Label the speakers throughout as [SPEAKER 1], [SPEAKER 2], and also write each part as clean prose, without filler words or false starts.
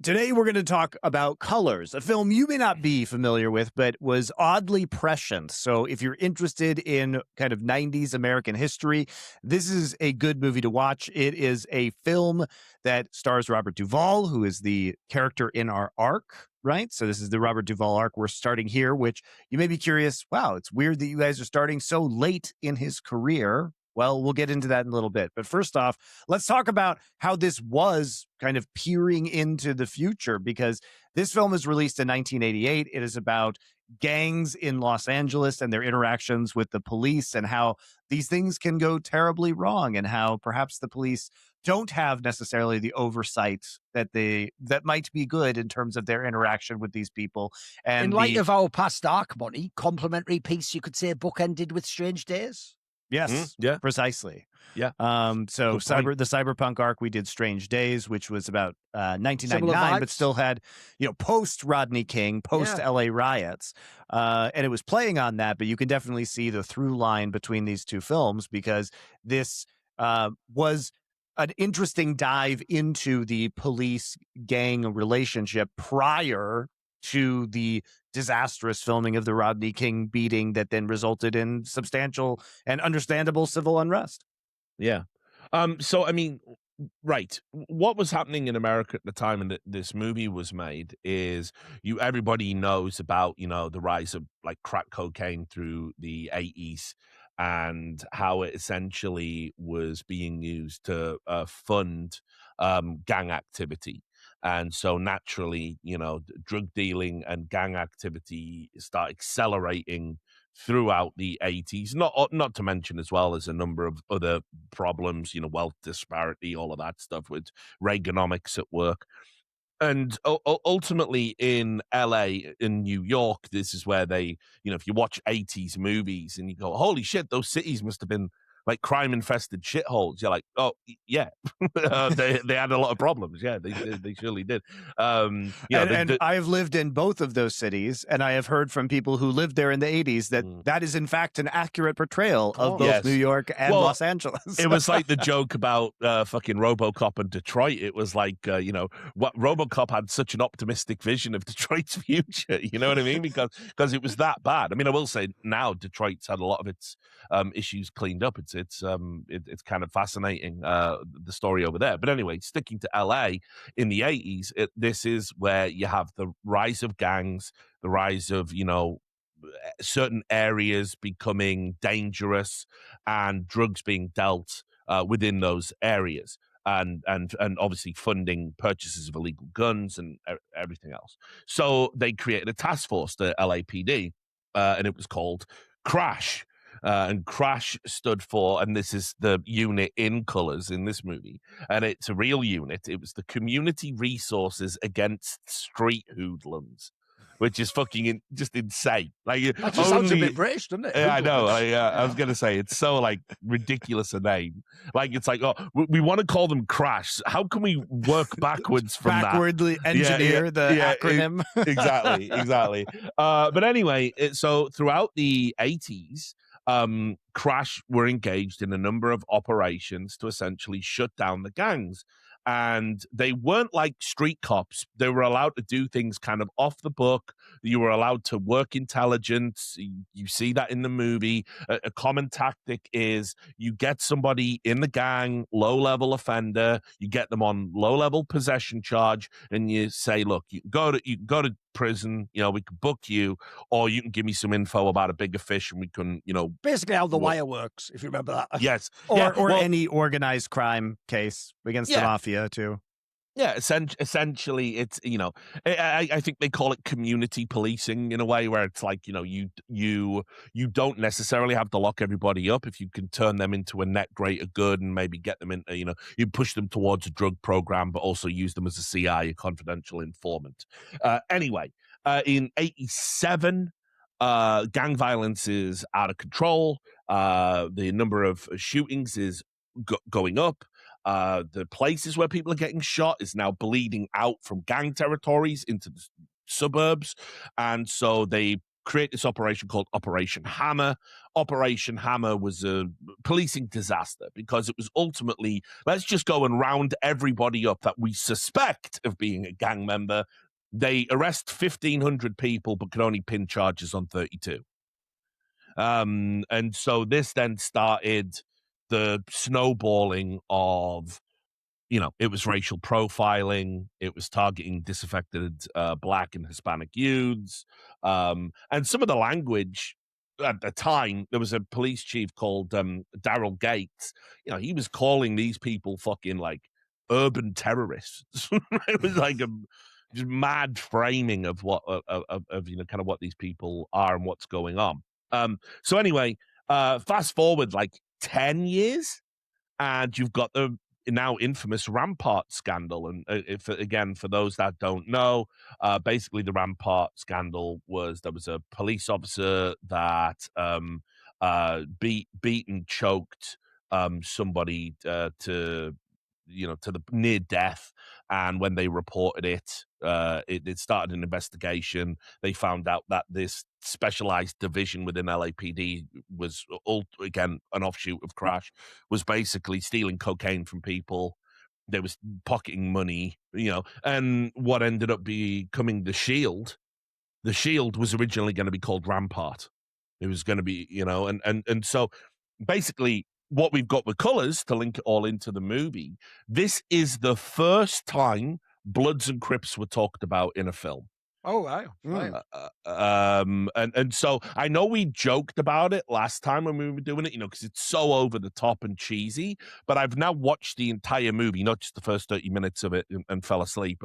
[SPEAKER 1] Today we're going to talk about Colors, a film you may not be familiar with, but was oddly prescient. So if you're interested in kind of 90s American history, this is a good movie to watch. It is a film that stars Robert Duvall, who is the character in our arc, right? So this is the Robert Duvall arc. We're starting here, which you may be curious, wow, it's weird that you guys are starting so late in his career. Well, we'll get into that in a little bit. But first off, let's talk about how this was kind of peering into the future, because this film is released in 1988. It is about gangs in Los Angeles and their interactions with the police and how these things can go terribly wrong and how perhaps the police don't have necessarily the oversight that might be good in terms of their interaction with these people. And
[SPEAKER 2] in light of our past arc, Monty, complimentary piece, you could say, bookended with Strange Days.
[SPEAKER 1] Yes,
[SPEAKER 3] yeah,
[SPEAKER 1] precisely.
[SPEAKER 3] Yeah.
[SPEAKER 1] So the cyberpunk arc, we did Strange Days, which was about 1999, but still had, post Rodney King, post LA riots. And it was playing on that, but you can definitely see the through line between these two films, because this was an interesting dive into the police gang relationship prior to the disastrous filming of the Rodney King beating that then resulted in substantial and understandable civil unrest.
[SPEAKER 3] Yeah. So, I mean, right. What was happening in America at the time and this movie was made is everybody knows about, the rise of like crack cocaine through the 80s and how it essentially was being used to fund gang activity. And so naturally, drug dealing and gang activity start accelerating throughout the 80s, not to mention as well as a number of other problems, wealth disparity, all of that stuff with Reaganomics at work. And ultimately in LA, in New York, this is where they, if you watch 80s movies and you go, holy shit, those cities must have been like crime-infested shitholes. You're like, oh, yeah. They had a lot of problems. Yeah, they surely did.
[SPEAKER 1] And I have lived in both of those cities, and I have heard from people who lived there in the 80s that is, in fact, an accurate portrayal of both New York and Los Angeles.
[SPEAKER 3] It was like the joke about fucking RoboCop and Detroit. It was like, what RoboCop had such an optimistic vision of Detroit's future. You know what I mean? Because it was that bad. I mean, I will say now Detroit's had a lot of its issues cleaned up. It's kind of fascinating, the story over there. But anyway, sticking to LA in the 80s, this is where you have the rise of gangs, the rise of, certain areas becoming dangerous and drugs being dealt within those areas. And obviously funding purchases of illegal guns and everything else. So they created a task force, the LAPD, and it was called Crash. And Crash stood for, and this is the unit in Colors in this movie, and it's a real unit. It was the Community Resources Against Street Hoodlums, which is fucking just insane. Like,
[SPEAKER 2] that just sounds a bit British, doesn't it?
[SPEAKER 3] Yeah, I know. I was gonna say it's so like ridiculous a name. Like it's like, oh, we want to call them Crash. How can we work backwards from
[SPEAKER 1] backwardly engineer the acronym?
[SPEAKER 3] Exactly. But anyway, so throughout the 80s. Crash were engaged in a number of operations to essentially shut down the gangs. And they weren't like street cops. They were allowed to do things kind of off the book. You were allowed to work intelligence. You see that in the movie. A common tactic is you get somebody in the gang, low-level offender, you get them on low-level possession charge, and you say, look, you go to prison, we can book you, or you can give me some info about a bigger fish and we can,
[SPEAKER 2] basically how the wire works, if you remember that.
[SPEAKER 3] Yes.
[SPEAKER 1] Or any organized crime case against the mafia too.
[SPEAKER 3] Yeah, essentially, it's I think they call it community policing in a way where it's like you don't necessarily have to lock everybody up if you can turn them into a net greater good and maybe get them into you push them towards a drug program, but also use them as a CI, a confidential informant. Anyway, in '87. Gang violence is out of control. The number of shootings is going up. The places where people are getting shot is now bleeding out from gang territories into the suburbs. And so they create this operation called Operation Hammer. Operation Hammer was a policing disaster because it was ultimately, let's just go and round everybody up that we suspect of being a gang member. They arrest 1,500 people, but can only pin charges on 32. And so this then started the snowballing of, it was racial profiling. It was targeting disaffected Black and Hispanic youths. And some of the language at the time, there was a police chief called Daryl Gates. He was calling these people fucking like urban terrorists. It was like a just mad framing of what, kind of what these people are and what's going on. So anyway, fast forward like 10 years, and you've got the now infamous Rampart scandal. And for those that don't know, basically the Rampart scandal was there was a police officer that beat and choked somebody to the near death. And when they reported it, it started an investigation. They found out that this specialized division within LAPD was, again, an offshoot of Crash, was basically stealing cocaine from people. They was pocketing money, and what ended up becoming the Shield was originally going to be called Rampart. It was going to be, and so basically what we've got with Colors, to link it all into the movie, this is the first time Bloods and Crips were talked about in a film.
[SPEAKER 2] Oh, wow. Right.
[SPEAKER 3] And so I know we joked about it last time when we were doing it, because it's so over the top and cheesy, but I've now watched the entire movie, not just the first 30 minutes of it and fell asleep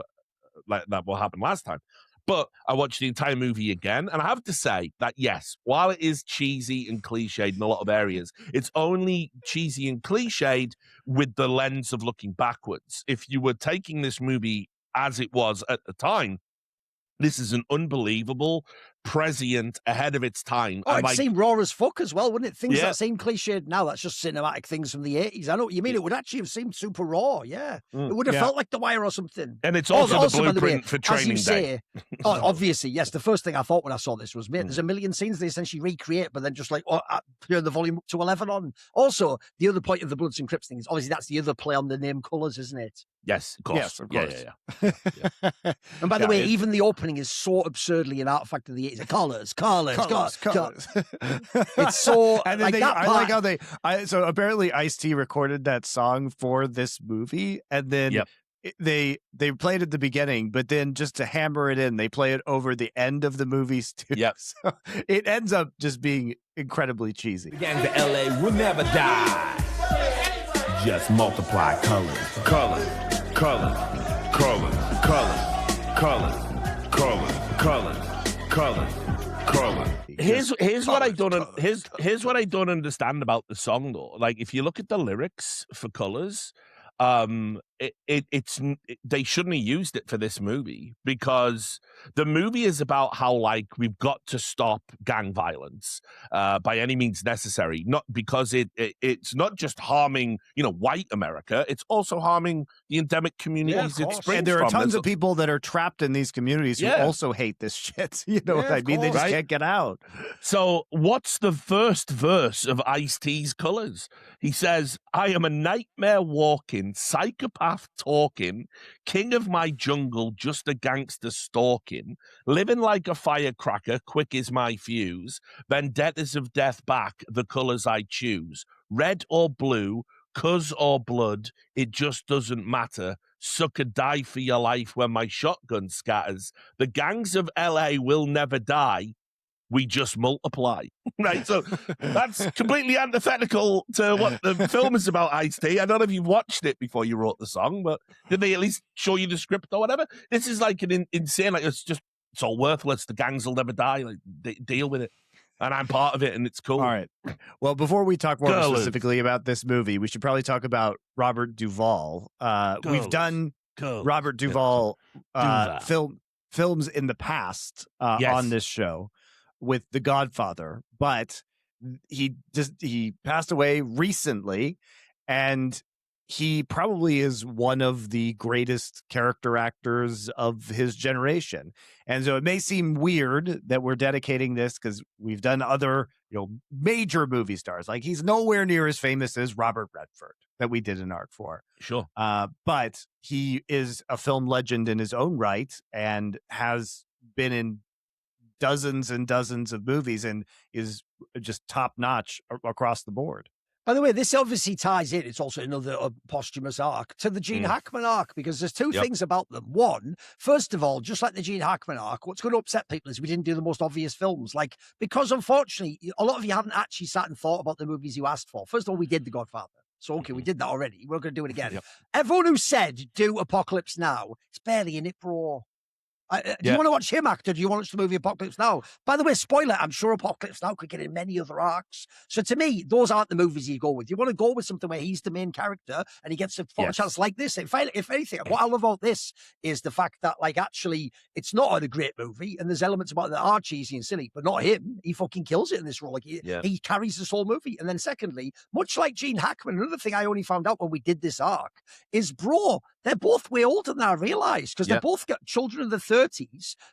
[SPEAKER 3] like that what happened last time. But I watched the entire movie again, and I have to say that, yes, while it is cheesy and cliched in a lot of areas, it's only cheesy and cliched with the lens of looking backwards. If you were taking this movie as it was at the time, this is an unbelievable, prescient, ahead of its time.
[SPEAKER 2] Oh, it'd seem raw as fuck as well, wouldn't it? Things
[SPEAKER 3] Yeah.
[SPEAKER 2] that seem cliched now, that's just cinematic things from the 80s. I know what you mean. It would actually have seemed super raw, yeah. It would have felt like The Wire or something.
[SPEAKER 3] And it's also the
[SPEAKER 2] by the way,
[SPEAKER 3] blueprint for Training Day.
[SPEAKER 2] Obviously, yes. The first thing I thought when I saw this was, mate, there's a million scenes they essentially recreate, but then just like turn the volume up to 11 on. Also, the other point of the Bloods and Crips thing is, obviously, that's the other play on the name Colours, isn't it?
[SPEAKER 3] Yes, of course.
[SPEAKER 1] Yes, of course.
[SPEAKER 3] Yeah.
[SPEAKER 2] And by the way, even the opening is so absurdly an artifact of the 80s. Colours. It's so
[SPEAKER 1] and then
[SPEAKER 2] like that.
[SPEAKER 1] I like how so apparently Ice-T recorded that song for this movie, and then they played at the beginning, but then just to hammer it in, they play it over the end of the movies too.
[SPEAKER 3] Yep.
[SPEAKER 1] So it ends up just being incredibly cheesy.
[SPEAKER 4] The gangs of LA will never die. Just multiply colors. Colors. Colors. Colors. Colors. Colors. Colors. Colors. Colors.
[SPEAKER 3] Here's what I don't understand about the song though. Like, if you look at the lyrics for Colors, they shouldn't have used it for this movie, because the movie is about how, like, we've got to stop gang violence by any means necessary, not because it's not just harming white America, it's also harming the endemic communities it springs
[SPEAKER 1] and there are
[SPEAKER 3] from.
[SPEAKER 1] tons of people that are trapped in these communities who also hate this shit. You know what I mean? They just can't get out.
[SPEAKER 3] So what's the first verse of Ice-T's Colors? He says, "I am a nightmare walking, psychopath talking, king of my jungle, just a gangster stalking, living like a firecracker, quick is my fuse, vendettas of death back, the colors I choose, red or blue, cuz or blood, it just doesn't matter, sucker die for your life when my shotgun scatters, the gangs of LA will never die, we just multiply." Right? So that's completely antithetical to what the film is about, Ice-T. I don't know if you watched it before you wrote the song, but did they at least show you the script or whatever? This is like an insane, like, it's all worthless. The gangs will never die. Like, deal with it. And I'm part of it, and it's cool.
[SPEAKER 1] All right. Well, before we talk more specifically about this movie, we should probably talk about Robert Duvall. We've done Robert Duvall films in the past on this show with The Godfather, but he passed away recently, and he probably is one of the greatest character actors of his generation. And so it may seem weird that we're dedicating this because we've done other, major movie stars. Like he's nowhere near as famous as Robert Redford that we did an arc for.
[SPEAKER 3] Sure.
[SPEAKER 1] But he is a film legend in his own right and has been in dozens and dozens of movies and is just top notch across the board.
[SPEAKER 2] By the way, this obviously ties in. It's also another posthumous arc to the Gene Hackman arc because there's two things about them. One, first of all, just like the Gene Hackman arc, what's going to upset people is we didn't do the most obvious films. Like, because unfortunately, a lot of you haven't actually sat and thought about the movies you asked for. First of all, we did The Godfather. So, okay, we did that already. We're going to do it again.
[SPEAKER 3] Yep.
[SPEAKER 2] Everyone who said do Apocalypse Now, it's barely in it, bro. Do you want to watch him act, or do you want to watch the movie Apocalypse Now? By the way, spoiler, I'm sure Apocalypse Now could get in many other arcs. So to me, those aren't the movies you go with. You want to go with something where he's the main character and he gets a chance like this. If anything, what I love about this is the fact that, like, actually, it's not a great movie and there's elements about it that are cheesy and silly, but not him. He fucking kills it in this role. Like, he carries this whole movie. And then secondly, much like Gene Hackman, another thing I only found out when we did this arc is, bro, they're both way older than I realized because they both got children in their 30s.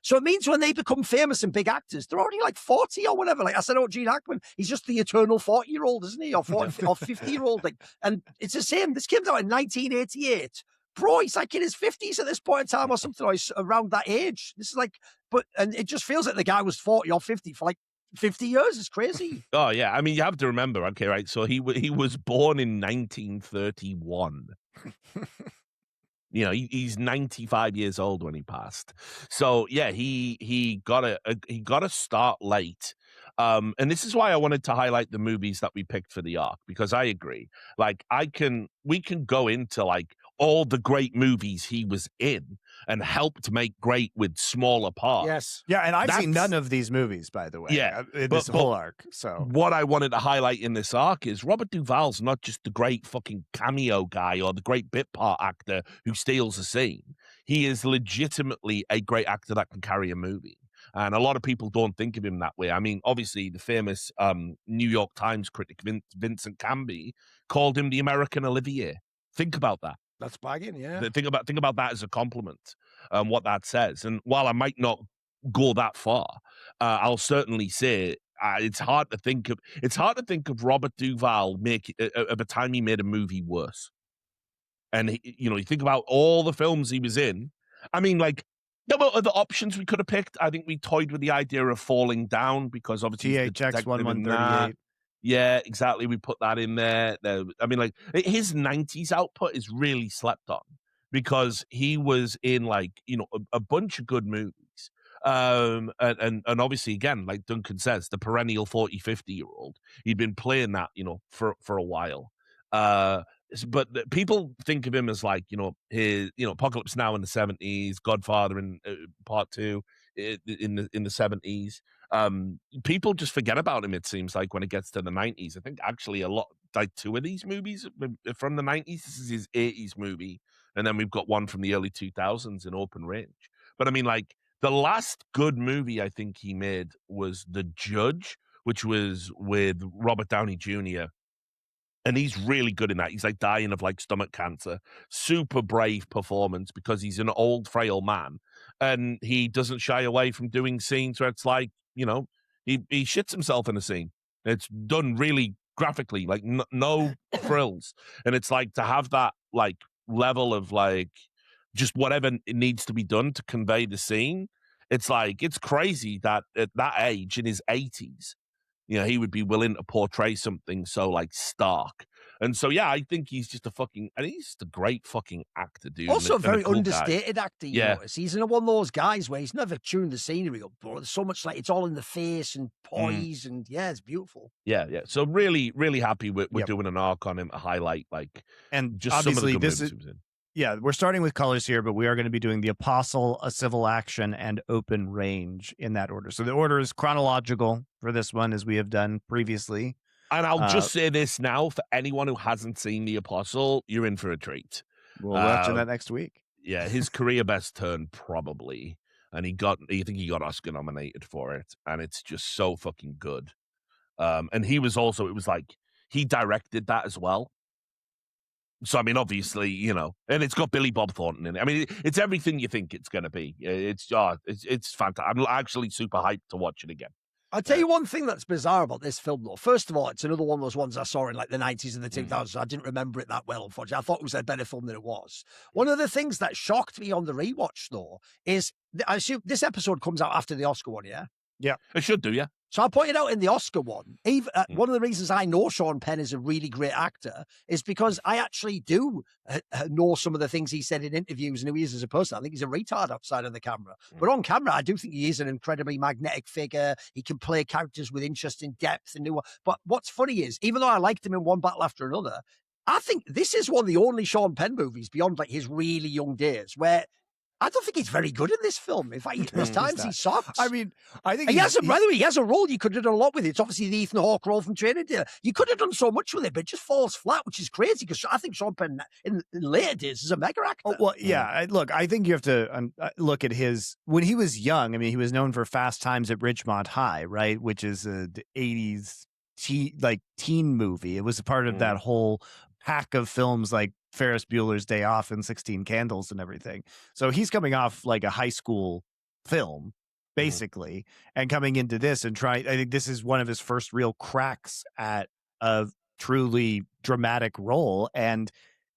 [SPEAKER 2] So it means when they become famous and big actors, they're already like 40 or whatever. Like I said, Gene Hackman, he's just the eternal 40-year-old, isn't he? Or 40 or 50-year-old. Like, and it's the same. This came out in 1988. Bro, he's like in his 50s at this point in time or something, or he's around that age. This is like, and it just feels like the guy was 40 or 50 for like 50 years. It's crazy.
[SPEAKER 3] Oh, yeah. I mean, you have to remember, okay, right? So he was born in 1931. He's 95 years old when he passed. So yeah, he got a start late. And this is why I wanted to highlight the movies that we picked for the arc, because I agree. Like we can go into like all the great movies he was in and helped make great with smaller parts.
[SPEAKER 1] Yes. Yeah, and I've seen none of these movies, by the way.
[SPEAKER 3] Yeah.
[SPEAKER 1] In this whole arc. So
[SPEAKER 3] what I wanted to highlight in this arc is Robert Duvall's not just the great fucking cameo guy or the great bit part actor who steals a scene. He is legitimately a great actor that can carry a movie. And a lot of people don't think of him that way. I mean, obviously, the famous New York Times critic Vincent Canby called him the American Olivier. Think about that.
[SPEAKER 2] That's bagging, yeah.
[SPEAKER 3] Think about that as a compliment, what that says. And while I might not go that far, I'll certainly say it's hard to think of Robert Duvall of a time he made a movie worse. And you think about all the films he was in. I mean, like, there were other options we could have picked. I think we toyed with the idea of Falling Down because obviously
[SPEAKER 1] THX 1138.
[SPEAKER 3] Yeah, exactly. We put that in there. I mean, like, his 90s output is really slept on because he was in, like, a bunch of good movies. And obviously, again, like Duncan says, the perennial 40, 50-year-old. He'd been playing that, for a while. But people think of him as like, his, Apocalypse Now in the 70s, Godfather in Part 2 in the 70s. People just forget about him, it seems like, when it gets to the 90s. I think actually a lot, like two of these movies from the 90s. This is his 80s movie. And then we've got one from the early 2000s in Open Range. But I mean, like, the last good movie I think he made was The Judge, which was with Robert Downey Jr., and he's really good in that. He's like dying of like stomach cancer. Super brave performance because he's an old, frail man. And he doesn't shy away from doing scenes where it's like, he shits himself in a scene. It's done really graphically, like no frills. And it's like to have that like level of like just whatever it needs to be done to convey the scene. It's like, it's crazy that at that age in his 80s, he would be willing to portray something so like stark. And so, yeah, I think he's just he's just a great fucking actor, dude.
[SPEAKER 2] Also a very
[SPEAKER 3] cool
[SPEAKER 2] understated actor, you notice. He's one of those guys where he's never tuned the scenery up, but there's so much like it's all in the face and poise and it's beautiful.
[SPEAKER 3] Yeah. So really, really happy we're doing an arc on him to highlight
[SPEAKER 1] and
[SPEAKER 3] just
[SPEAKER 1] obviously
[SPEAKER 3] some of the good movies he was in.
[SPEAKER 1] Yeah, we're starting with colors here, but we are going to be doing The Apostle, A Civil Action, and Open Range in that order. So the order is chronological for this one, as we have done previously.
[SPEAKER 3] And I'll just say this now, for anyone who hasn't seen The Apostle, you're in for a treat.
[SPEAKER 1] We'll watch that next week.
[SPEAKER 3] Yeah, his career best turn, probably. And I think he got Oscar nominated for it. And it's just so fucking good. And he was also, it was like, he directed that as well. So, I mean, obviously, you know, and it's got Billy Bob Thornton in it. I mean, it's everything you think it's going to be. It's fantastic. I'm actually super hyped to watch it again.
[SPEAKER 2] I'll tell you one thing that's bizarre about this film, though. First of all, it's another one of those ones I saw in like the 90s and the 2000s. I didn't remember it that well, unfortunately. I thought it was a better film than it was. One of the things that shocked me on the rewatch, though, is I assume this episode comes out after the Oscar one, yeah?
[SPEAKER 1] Yeah.
[SPEAKER 3] It should do, yeah.
[SPEAKER 2] So I pointed out in the Oscar one, one of the reasons I know Sean Penn is a really great actor is because I actually do know some of the things he said in interviews and who he is as a person. I think he's a retard outside of the camera. But on camera, I do think he is an incredibly magnetic figure. He can play characters with interesting depth and new. But what's funny is, even though I liked him in one battle after another, I think this is one of the only Sean Penn movies beyond like his really young days where I don't think he's very good in this film. In fact, there's times he sucks.
[SPEAKER 1] I mean, I think
[SPEAKER 2] by the way, he has a role you could have done a lot with. It's obviously the Ethan Hawke role from Training Day. You could have done so much with it, but it just falls flat, which is crazy because I think Sean Penn in later days is a mega actor.
[SPEAKER 1] Oh, well, yeah. Look, I think you have to look at his when he was young. I mean, he was known for Fast Times at Ridgemont High, right, which is a 80s teen movie. It was a part of that whole pack of films like Ferris Bueller's Day Off and 16 Candles and everything. So he's coming off like a high school film, basically, and coming into this and I think this is one of his first real cracks at a truly dramatic role. And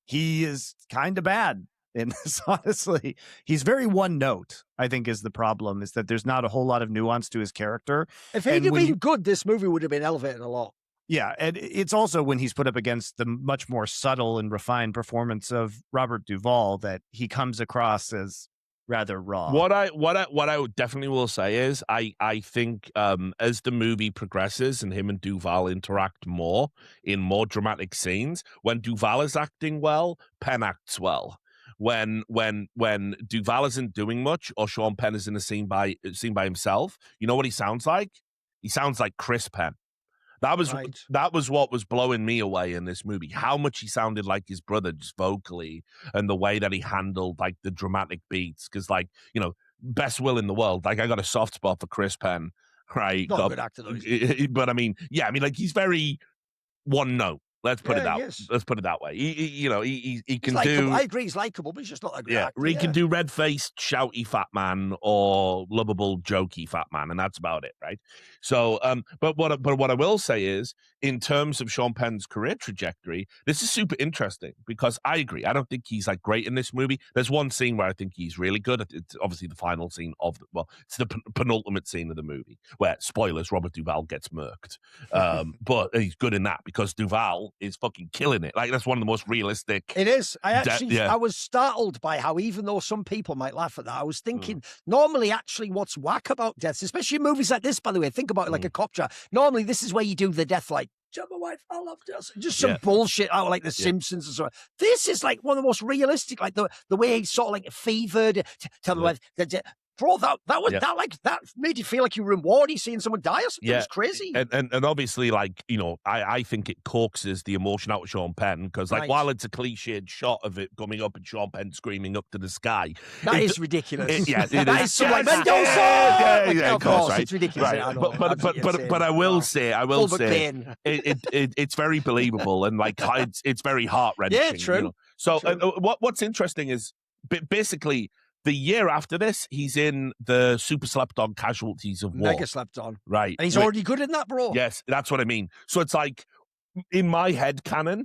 [SPEAKER 1] he is kind of bad in this, honestly. He's very one note, I think, is the problem, is that there's not a whole lot of nuance to his character.
[SPEAKER 2] If he'd have been good, this movie would have been elevated a lot.
[SPEAKER 1] Yeah, and it's also when he's put up against the much more subtle and refined performance of Robert Duvall that he comes across as rather raw.
[SPEAKER 3] What I definitely will say is I think as the movie progresses and him and Duvall interact more in more dramatic scenes, when Duvall is acting well, Penn acts well. When Duvall isn't doing much or Sean Penn is in a scene by himself, you know what he sounds like? He sounds like Chris Penn. That was what was blowing me away in this movie. How much he sounded like his brother just vocally, and the way that he handled like the dramatic beats. Because like, you know, best will in the world. Like I got a soft spot for Chris Penn, right?
[SPEAKER 2] Not a good actor though.
[SPEAKER 3] But I mean, yeah, I mean, like he's very one note. Let's put it that. Let's put it that way. He can do.
[SPEAKER 2] I agree, he's likable, but he's just not a good actor.
[SPEAKER 3] He can do red-faced, shouty fat man or lovable, jokey fat man, and that's about it, right? So, but what I will say is, in terms of Sean Penn's career trajectory, this is super interesting because I agree. I don't think he's like great in this movie. There's one scene where I think he's really good. It's obviously the final scene it's the penultimate scene of the movie where, spoilers, Robert Duvall gets murked. But he's good in that because Duvall is fucking killing it. Like that's one of the most realistic.
[SPEAKER 2] It is. I was startled by how, even though some people might laugh at that, I was thinking normally actually what's whack about deaths, especially in movies like this, by the way, think about it like a cop trap. Normally this is where you do the death like jump away, fall off, just some bullshit out like The Simpsons and so on. This is like one of the most realistic, like the way he's sort of like fevered. Tell me what. Bro, that made you feel like you were in war. You seeing someone die or something. It was crazy.
[SPEAKER 3] And obviously, like, you know, I think it coaxes the emotion out of Sean Penn because, like, while it's a cliched shot of it coming up and Sean Penn screaming up to the sky,
[SPEAKER 2] that is ridiculous.
[SPEAKER 3] That
[SPEAKER 2] is some like Mendoza.
[SPEAKER 3] Of course, right?
[SPEAKER 2] It's ridiculous.
[SPEAKER 3] Right. But I will say, it's very believable and like it's very heart wrenching.
[SPEAKER 2] Yeah, true.
[SPEAKER 3] You know? So what's interesting is basically, the year after this, he's in the super slept on Casualties of War.
[SPEAKER 2] Mega slept on.
[SPEAKER 3] Right.
[SPEAKER 2] And he's already good in that, bro.
[SPEAKER 3] Yes, that's what I mean. So it's like, in my head canon,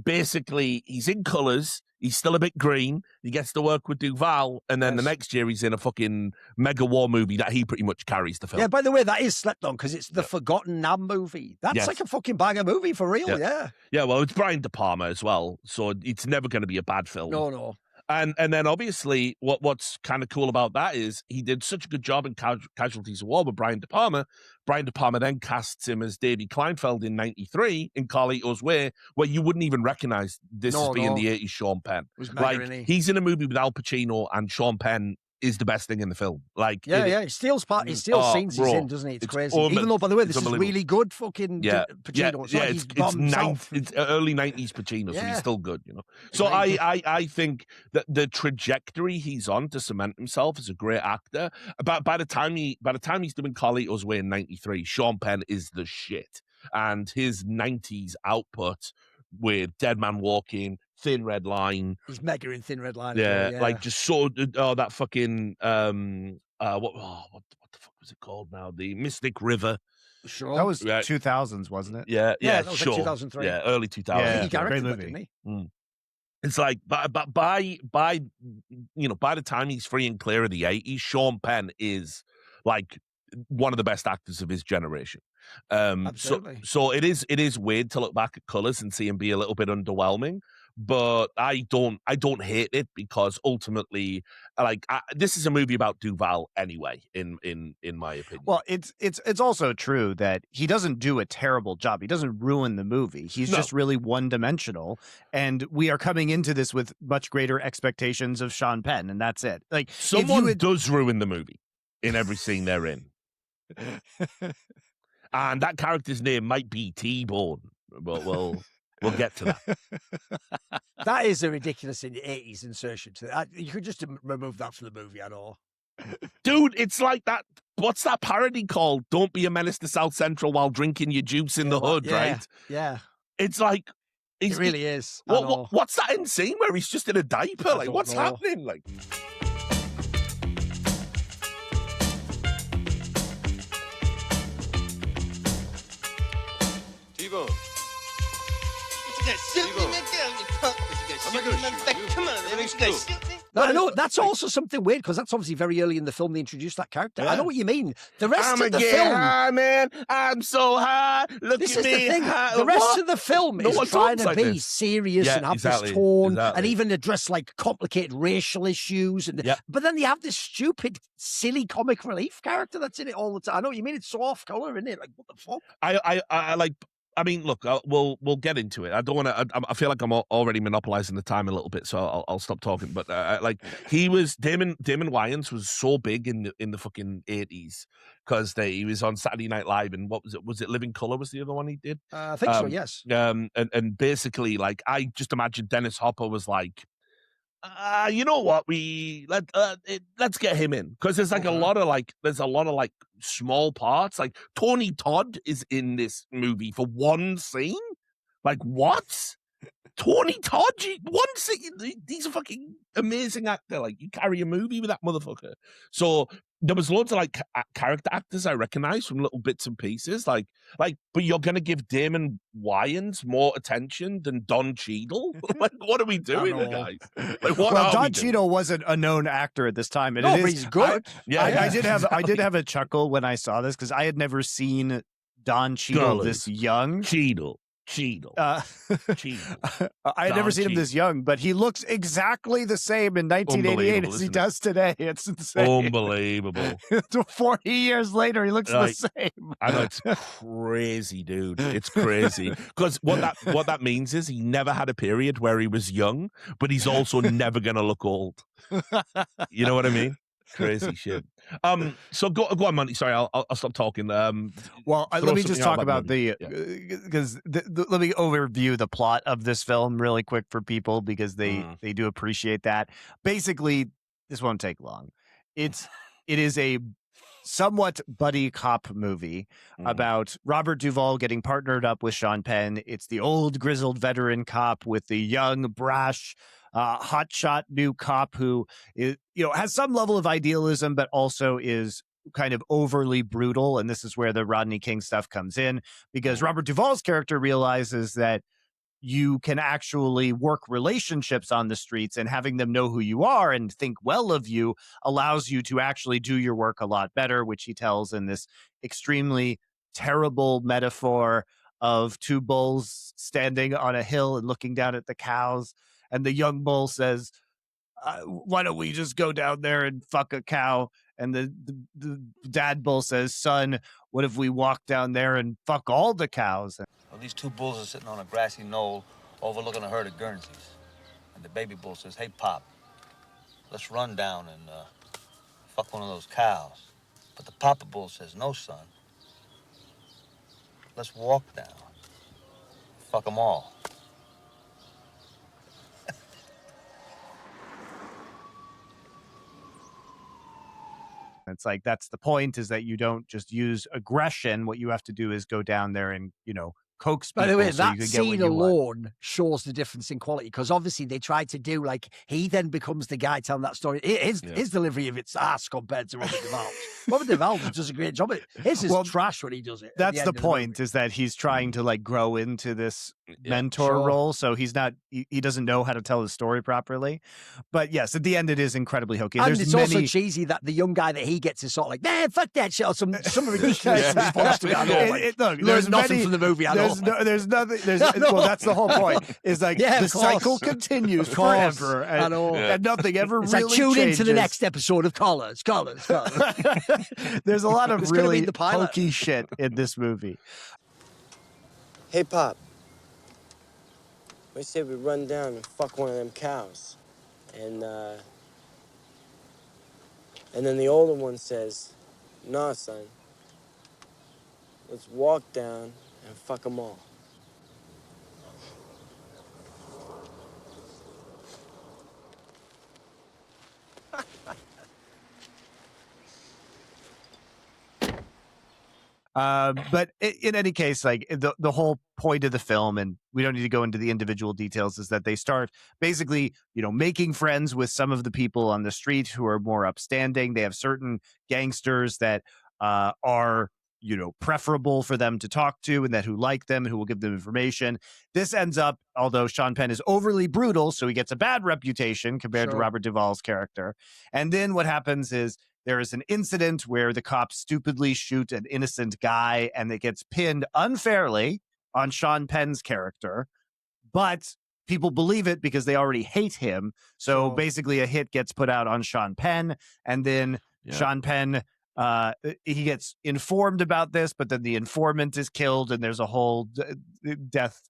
[SPEAKER 3] basically, he's in colours, he's still a bit green, he gets to work with Duvall, and then the next year he's in a fucking mega war movie that he pretty much carries the film.
[SPEAKER 2] Yeah, by the way, that is slept on because it's the Forgotten Nam movie. That's like a fucking banger movie for real, yeah.
[SPEAKER 3] Yeah, well, it's Brian De Palma as well, so it's never going to be a bad film.
[SPEAKER 2] No.
[SPEAKER 3] And then obviously what's kind of cool about that is he did such a good job in Casualties of War with Brian De Palma. Brian De Palma then casts him as Davy Kleinfeld in 93 in Carlito's Way, where you wouldn't even recognize this as being the 80s Sean Penn. He's in a movie with Al Pacino and Sean Penn is the best thing in the film. Like,
[SPEAKER 2] he steals scenes he's in, doesn't he? It's crazy. Even though, by the way, this is really good fucking Pacino.
[SPEAKER 3] It's early 90s Pacino, so he's still good, you know. So I think that the trajectory he's on to cement himself as a great actor, by the time he's doing Carlito's Way in 93, Sean Penn is the shit. And his 90s output with Dead Man Walking, Thin Red Line.
[SPEAKER 2] He's mega in Thin Red Line.
[SPEAKER 3] Yeah,
[SPEAKER 2] As well,
[SPEAKER 3] like just so that fucking what the fuck was it called now? The Mystic River.
[SPEAKER 2] Sure.
[SPEAKER 1] That was
[SPEAKER 3] Right.
[SPEAKER 1] 2000s, wasn't it?
[SPEAKER 3] Yeah,
[SPEAKER 2] that was
[SPEAKER 3] sure.
[SPEAKER 2] like 2003.
[SPEAKER 3] Yeah, early 2000s.
[SPEAKER 2] I think
[SPEAKER 1] Yeah,
[SPEAKER 2] he directed
[SPEAKER 1] great
[SPEAKER 2] that,
[SPEAKER 1] movie.
[SPEAKER 2] didn't he?
[SPEAKER 3] It's like by by the time he's free and clear of the 80s, Sean Penn is like one of the best actors of his generation.
[SPEAKER 2] Absolutely.
[SPEAKER 3] So it is weird to look back at Colors and see him be a little bit underwhelming, but I don't hate it because ultimately, like, this is a movie about Duvall anyway. In my opinion.
[SPEAKER 1] Well, it's also true that he doesn't do a terrible job. He doesn't ruin the movie. He's just really one-dimensional, and we are coming into this with much greater expectations of Sean Penn, and that's it. Like,
[SPEAKER 3] someone does ruin the movie in every scene they're in. And that character's name might be T-Bone, but we'll get to that.
[SPEAKER 2] That is a ridiculous in the 80s insertion. You could just remove that from the movie, I know.
[SPEAKER 3] Dude, it's like that. What's that parody called? Don't be a menace to South Central while drinking your juice in the hood, right?
[SPEAKER 2] Yeah.
[SPEAKER 3] It's like...
[SPEAKER 2] It really is.
[SPEAKER 3] What's that insane where he's just in a diaper? Like, what's happening? Like...
[SPEAKER 5] T-Bone.
[SPEAKER 2] No, I know that's also something weird because that's obviously very early in the film they introduced that character. I know what you mean. The rest of the film,
[SPEAKER 3] high, man. I'm so high. Look
[SPEAKER 2] this
[SPEAKER 3] at
[SPEAKER 2] is
[SPEAKER 3] me.
[SPEAKER 2] the thing.
[SPEAKER 3] High.
[SPEAKER 2] The rest of the film
[SPEAKER 3] No
[SPEAKER 2] is
[SPEAKER 3] one
[SPEAKER 2] trying
[SPEAKER 3] talks
[SPEAKER 2] to
[SPEAKER 3] like
[SPEAKER 2] be
[SPEAKER 3] this.
[SPEAKER 2] serious
[SPEAKER 3] Yeah,
[SPEAKER 2] and have
[SPEAKER 3] exactly,
[SPEAKER 2] this tone
[SPEAKER 3] exactly.
[SPEAKER 2] and even address like complicated racial issues. But then they have this stupid, silly comic relief character that's in it all the time. I know what you mean. It's so off color, isn't it? Like, what the fuck?
[SPEAKER 3] I like. I mean, look, we'll get into it. I don't want to. I feel like I'm already monopolizing the time a little bit, so I'll stop talking. But like, he was Damon Wayans was so big in the fucking 80s because he was on Saturday Night Live, and what was it? Was it Living Color? Was the other one he did?
[SPEAKER 2] I think so. Yes.
[SPEAKER 3] And basically, like, I just imagine Dennis Hopper was like, you know what? Let's get him in because there's like a lot of like small parts. Like Tony Todd is in this movie for one scene. Like what? Tony Todd, one scene. He's a fucking amazing actor. Like you carry a movie with that motherfucker. So there was loads of like character actors I recognized from little bits and pieces. Like, but you're gonna give Damon Wayans more attention than Don Cheadle? Like, what are we doing, guys? Like, what?
[SPEAKER 1] Well, Don Cheadle wasn't a known actor at this time, and
[SPEAKER 2] but he's good.
[SPEAKER 1] I did have a chuckle when I saw this because I had never seen Don Cheadle this young.
[SPEAKER 3] Cheadle.
[SPEAKER 1] I had never seen him this young, but he looks exactly the same in 1988 as he does today. It's insane.
[SPEAKER 3] Unbelievable.
[SPEAKER 1] 40 years later, he looks the same.
[SPEAKER 3] I know, it's crazy, dude. It's crazy because what that means is he never had a period where he was young, but he's also never gonna look old. You know what I mean? Crazy shit. So go on, Monty. Sorry, I'll stop talking.
[SPEAKER 1] Well, let me just talk about because let me overview the plot of this film really quick for people because they do appreciate that. Basically, this won't take long. It is a somewhat buddy cop movie about Robert Duvall getting partnered up with Sean Penn. It's the old grizzled veteran cop with the young brash hotshot new cop who is, has some level of idealism, but also is kind of overly brutal. And this is where the Rodney King stuff comes in because Robert Duvall's character realizes that you can actually work relationships on the streets, and having them know who you are and think well of you allows you to actually do your work a lot better, which he tells in this extremely terrible metaphor of two bulls standing on a hill and looking down at the cows. And the young bull says, why don't we just go down there and fuck a cow? And the dad bull says, son, what if we walk down there and fuck all the cows?
[SPEAKER 6] Well, these two bulls are sitting on a grassy knoll overlooking a herd of Guernseys. And the baby bull says, hey, Pop, let's run down and fuck one of those cows. But the papa bull says, no, son. Let's walk down. Fuck them all.
[SPEAKER 1] It's like, that's the point, is that you don't just use aggression. What you have to do is go down there and, coax
[SPEAKER 2] By
[SPEAKER 1] people
[SPEAKER 2] the way,
[SPEAKER 1] so
[SPEAKER 2] that
[SPEAKER 1] you could get
[SPEAKER 2] scene
[SPEAKER 1] what you want.
[SPEAKER 2] alone shows the difference in quality, because obviously they tried to do like he then becomes the guy telling that story. His delivery of it's ass compared to Robert Duvall. Robert Duvall does a great job. His is trash when he does it.
[SPEAKER 1] That's the point, is that he's trying to like grow into this mentor role, so he doesn't know how to tell his story properly. But yes, at the end it is incredibly hokey.
[SPEAKER 2] And it's also cheesy that the young guy that he gets is sort of like, man, fuck that shit, or some ridiculous response to it.
[SPEAKER 1] Look,
[SPEAKER 2] there's nothing from the movie.
[SPEAKER 1] There's nothing. Well, that's the whole point. Is like the cycle continues forever, and nothing ever
[SPEAKER 2] it's
[SPEAKER 1] really
[SPEAKER 2] like tune
[SPEAKER 1] changes.
[SPEAKER 2] into the next episode of Collars.
[SPEAKER 1] There's a lot of really hokey shit in this movie.
[SPEAKER 5] Hey, Pop. We say we run down and fuck one of them cows. And then the older one says, nah, son. Let's walk down and fuck them all.
[SPEAKER 1] But in any case, like the whole point of the film, and we don't need to go into the individual details, is that they start basically, making friends with some of the people on the street who are more upstanding. They have certain gangsters that are, preferable for them to talk to, and that who like them and who will give them information. This ends up, although Sean Penn is overly brutal, so he gets a bad reputation compared to Robert Duvall's character. And then what happens is, there is an incident where the cops stupidly shoot an innocent guy, and it gets pinned unfairly on Sean Penn's character. But people believe it because they already hate him. So basically a hit gets put out on Sean Penn, and then Sean Penn, he gets informed about this, but then the informant is killed, and there's a whole death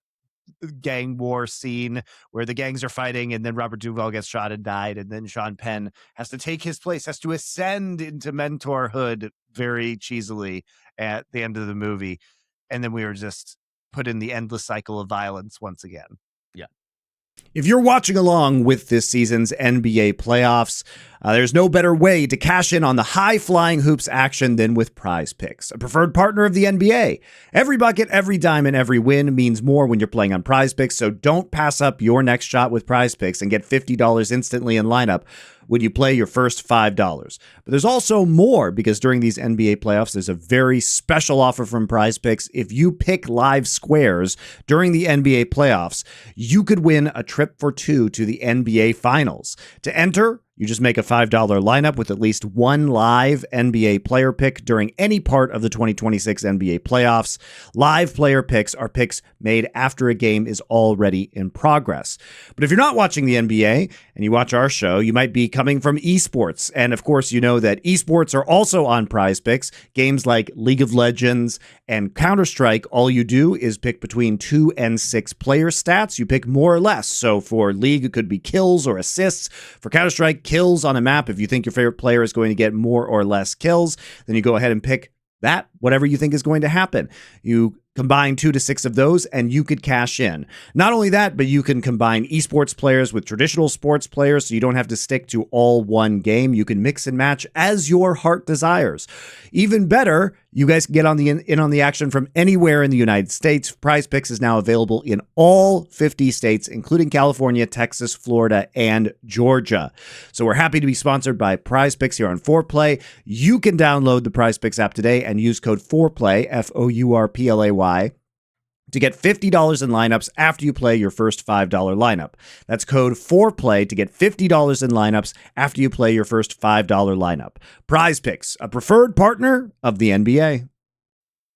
[SPEAKER 1] gang war scene where the gangs are fighting, and then Robert Duvall gets shot and died, and then Sean Penn has to take his place, has to ascend into mentorhood very cheesily at the end of the movie, and then we were just put in the endless cycle of violence once again. If you're watching along with this season's NBA playoffs, there's no better way to cash in on the high-flying hoops action than with Prize Picks, a preferred partner of the NBA. Every bucket, every dime, and every win means more when you're playing on Prize Picks, so don't pass up your next shot with Prize Picks and get $50 instantly in lineup when you play your first $5. But there's also more, because during these NBA playoffs, there's a very special offer from Prize Picks. If you pick live squares during the NBA playoffs, you could win a trip for two to the NBA Finals. To enter, you just make a $5 lineup with at least one live NBA player pick during any part of the 2026 NBA playoffs. Live player picks are picks made after a game is already in progress. But if you're not watching the NBA and you watch our show, you might be coming from esports. And of course, you know that esports are also on Prize Picks. Games like League of Legends and Counter-Strike, all you do is pick between 2 and 6 player stats. You pick more or less. So for League, it could be kills or assists. For Counter-Strike, kills on a map. If you think your favorite player is going to get more or less kills, then you go ahead and pick that, whatever you think is going to happen. You combine 2 to 6 of those, and you could cash in. Not only that, but you can combine esports players with traditional sports players, so you don't have to stick to all one game. You can mix and match as your heart desires. Even better, you guys can get on in on the action from anywhere in the United States. Prize Picks is now available in all 50 states, including California, Texas, Florida, and Georgia. So we're happy to be sponsored by Prize Picks here on 4Play. You can download the Prize Picks app today and use code 4Play, FOURPLAY, to get $50 in lineups after you play your first $5 lineup. That's code 4Play to get $50 in lineups after you play your first $5 lineup. Prize Picks, a preferred partner of the NBA.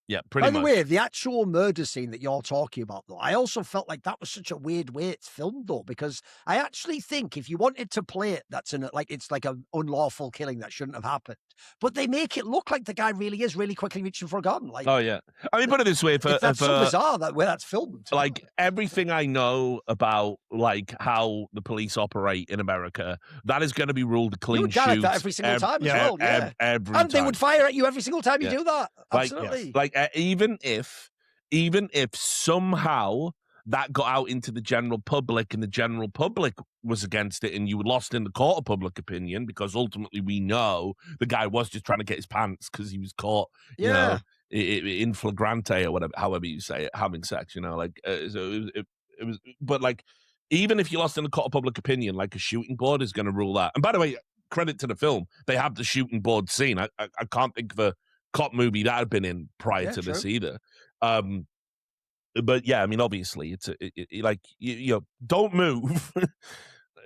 [SPEAKER 3] Yeah, pretty much.
[SPEAKER 2] By the way, the actual murder scene that you're talking about, though, I also felt like that was such a weird way it's filmed, though, because I actually think if you wanted to play it, it's like an unlawful killing that shouldn't have happened. But they make it look like the guy really is really quickly reaching for a gun. Like,
[SPEAKER 3] oh yeah, I mean, put it this way:
[SPEAKER 2] that's so bizarre that way that's filmed.
[SPEAKER 3] Like everything I know about like how the police operate in America, that is going to be ruled a clean shoot.
[SPEAKER 2] Like that every single time as well. Yeah,
[SPEAKER 3] every
[SPEAKER 2] and they
[SPEAKER 3] time.
[SPEAKER 2] would fire at you every single time you do that. Absolutely.
[SPEAKER 3] Even if somehow that got out into the general public and the general public was against it and you were lost in the court of public opinion, because ultimately we know the guy was just trying to get his pants because he was caught, you know, in flagrante or whatever, however you say it, having sex, you know, like so it was, but like even if you lost in a court of public opinion, like a shooting board is going to rule that. And by the way, credit to the film, they have the shooting board scene. I can't think of a cop movie that I'd been in prior to this either. But yeah, I mean, obviously, it's like you know, don't move.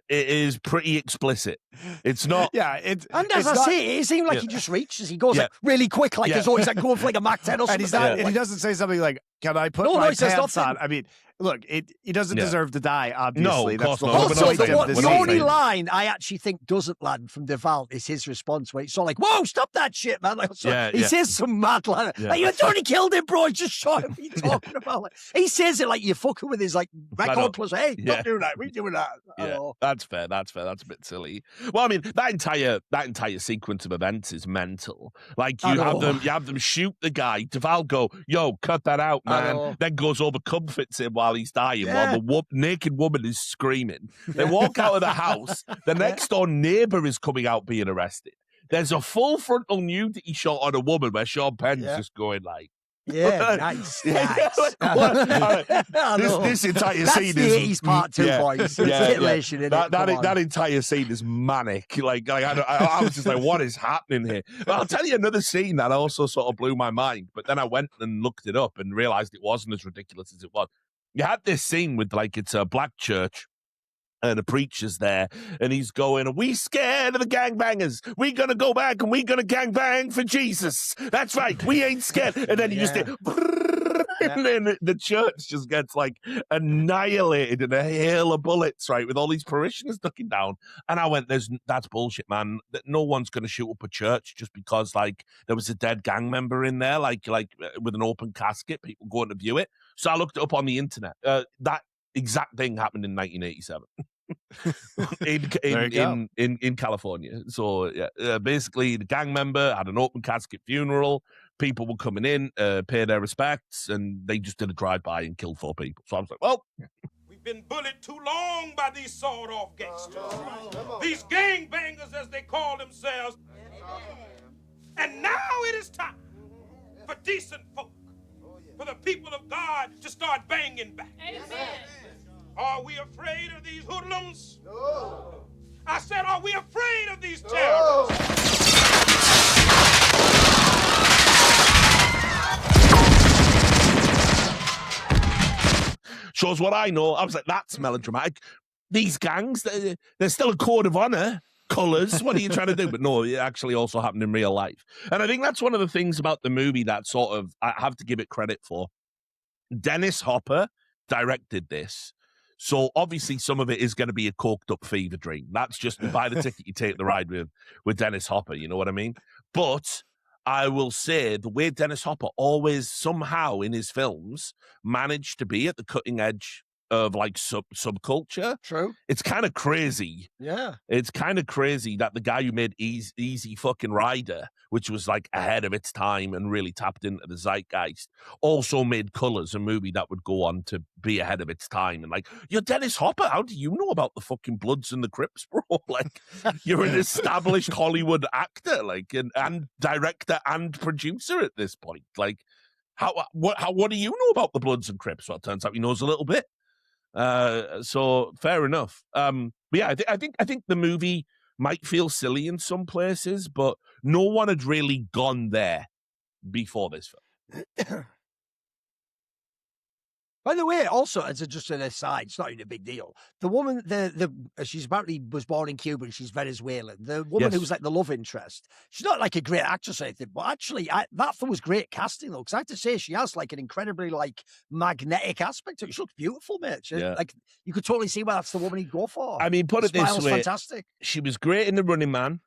[SPEAKER 3] It is pretty explicit. It's not.
[SPEAKER 2] Yeah, and as I say, it seemed like he just reaches. He goes like really quick, like there's always like going for like a Mach 10 or something.
[SPEAKER 1] And he's not. And he doesn't say something like, "Can I put my pants on?" I mean, look, he doesn't deserve to die. Obviously,
[SPEAKER 3] no, of course not.
[SPEAKER 2] Also, the only line I actually think doesn't land from Duvall is his response, where he's sort of like, "Whoa, stop that shit, man!" Like, he says some mad line. Like, you already killed him, bro. He just shot him. What are you talking about? Like, he says it like you're fucking with his like record plus. Hey, not doing that. We doing that.
[SPEAKER 3] That's fair. That's a bit silly. Well, I mean, that entire sequence of events is mental. Like you have them shoot the guy. Duvall go, "Yo, cut that out, man." Then goes over, comforts him while he's dying, while the naked woman is screaming. They walk out of the house. The next door neighbor is coming out being arrested. There's a full frontal nudity shot on a woman where Sean Penn's just going like,
[SPEAKER 2] nice.
[SPEAKER 3] This entire scene
[SPEAKER 2] is part 2, boys.
[SPEAKER 3] That entire scene is manic. Like I was just like, what is happening here? But I'll tell you another scene that also sort of blew my mind. But then I went and looked it up and realized it wasn't as ridiculous as it was. You had this scene with like it's a black church. And the preacher's there, and he's going, "Are we scared of the gangbangers? We gonna go back and we gonna gangbang for Jesus. That's right, we ain't scared." And then you just hear, and then the church just gets like annihilated in a hail of bullets, right, with all these parishioners ducking down. And I went, that's bullshit, man. That no one's gonna shoot up a church just because like there was a dead gang member in there, like with an open casket, people going to view it. So I looked it up on the internet. That exact thing happened in 1987. in California. So basically the gang member had an open casket funeral. People were coming in, pay their respects, and they just did a drive-by and killed 4 people. So I was like, well,
[SPEAKER 7] we've been bullied too long by these sawed-off gangsters. These gangbangers, as they call themselves. And now it is time for decent folk, for the people of God to start banging back. Amen. Are we afraid of these hoodlums? No. I said, are we afraid of these terrorists?
[SPEAKER 3] Shows what I know. I was like, that's melodramatic. These gangs, they're still a code of honor. Colors, what are you trying to do? But no, it actually also happened in real life. And I think that's one of the things about the movie that sort of, I have to give it credit for. Dennis Hopper directed this. So obviously some of it is going to be a coked up fever dream. That's just buy the ticket, you take the ride with Dennis Hopper. You know what I mean? But I will say the way Dennis Hopper always somehow in his films managed to be at the cutting edge of like subculture.
[SPEAKER 2] True.
[SPEAKER 3] It's kind of crazy.
[SPEAKER 2] Yeah.
[SPEAKER 3] It's kind of crazy that the guy who made Easy Fucking Rider, which was like ahead of its time and really tapped into the zeitgeist, also made Colors, a movie that would go on to be ahead of its time. And like, you're Dennis Hopper. How do you know about the fucking Bloods and the Crips, bro? Like, you're an established Hollywood actor, like, and director and producer at this point. Like, what do you know about the Bloods and Crips? Well, it turns out he knows a little bit. So fair enough. But yeah, I think the movie might feel silly in some places, but no one had really gone there before this film.
[SPEAKER 2] By the way, also, as just an aside, it's not even a big deal. The woman, she's apparently was born in Cuba and she's Venezuelan. The woman who's like the love interest, she's not like a great actress or anything, but actually, that film was great casting, though, because I have to say, she has like an incredibly like magnetic aspect to it. She looks beautiful, mate. Like, you could totally see why that's the woman he'd go for.
[SPEAKER 3] I mean, put it this way.
[SPEAKER 2] Fantastic.
[SPEAKER 3] She was great in The Running Man.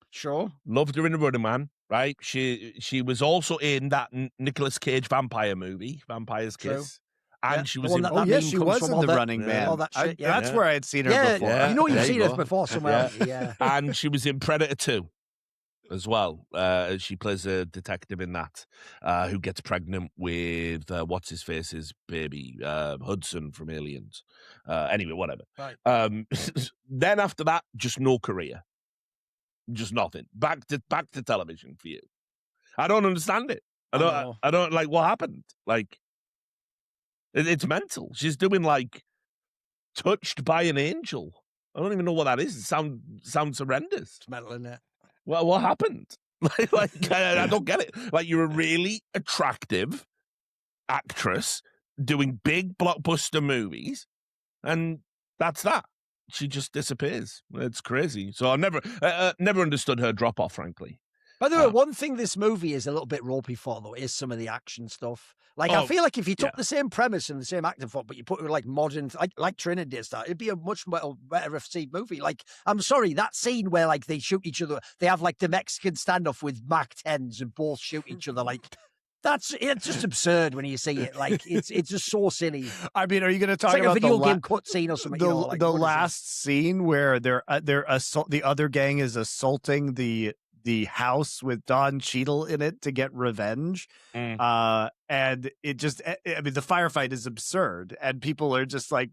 [SPEAKER 2] Sure.
[SPEAKER 3] Loved her in The Running Man, right? She was also in that Nicolas Cage vampire movie, Vampire's Kiss.
[SPEAKER 2] True.
[SPEAKER 3] And she was in...
[SPEAKER 1] she was in The Running Man.
[SPEAKER 2] All that shit,
[SPEAKER 1] That's where I had seen her before.
[SPEAKER 2] Yeah. You know you've seen her before somewhere. Yeah.
[SPEAKER 3] And she was in Predator 2 as well. She plays a detective in that who gets pregnant with, what's-his-face's baby, Hudson from Aliens. Anyway, whatever.
[SPEAKER 2] Right.
[SPEAKER 3] Then after that, just no career. Just nothing. Back to television for you. I don't understand it. I don't like what happened. Like, it's mental. She's doing like touched by an angel. I don't even know what that is. It sounds horrendous.
[SPEAKER 2] It's mental, isn't it?
[SPEAKER 3] Well, what happened? I don't get it. Like, you're a really attractive actress doing big blockbuster movies, and that's that. She just disappears. It's crazy. So I never understood her drop off, frankly.
[SPEAKER 2] By the way, one thing this movie is a little bit ropey for, though, is some of the action stuff. Like, I feel like if you took the same premise and the same acting for, but you put it like modern, like Trinity style, it'd be a much better received movie. Like, I'm sorry, that scene where like they shoot each other, they have like the Mexican standoff with Mac 10s and both shoot each other. Like, it's just absurd when you see it. Like, it's just so silly.
[SPEAKER 1] I mean, are you going to talk
[SPEAKER 2] like
[SPEAKER 1] about
[SPEAKER 2] a video game cutscene or something?
[SPEAKER 1] The last scene where the other gang is assaulting the house with Don Cheadle in it to get revenge. And it just, I mean, the firefight is absurd and people are just like,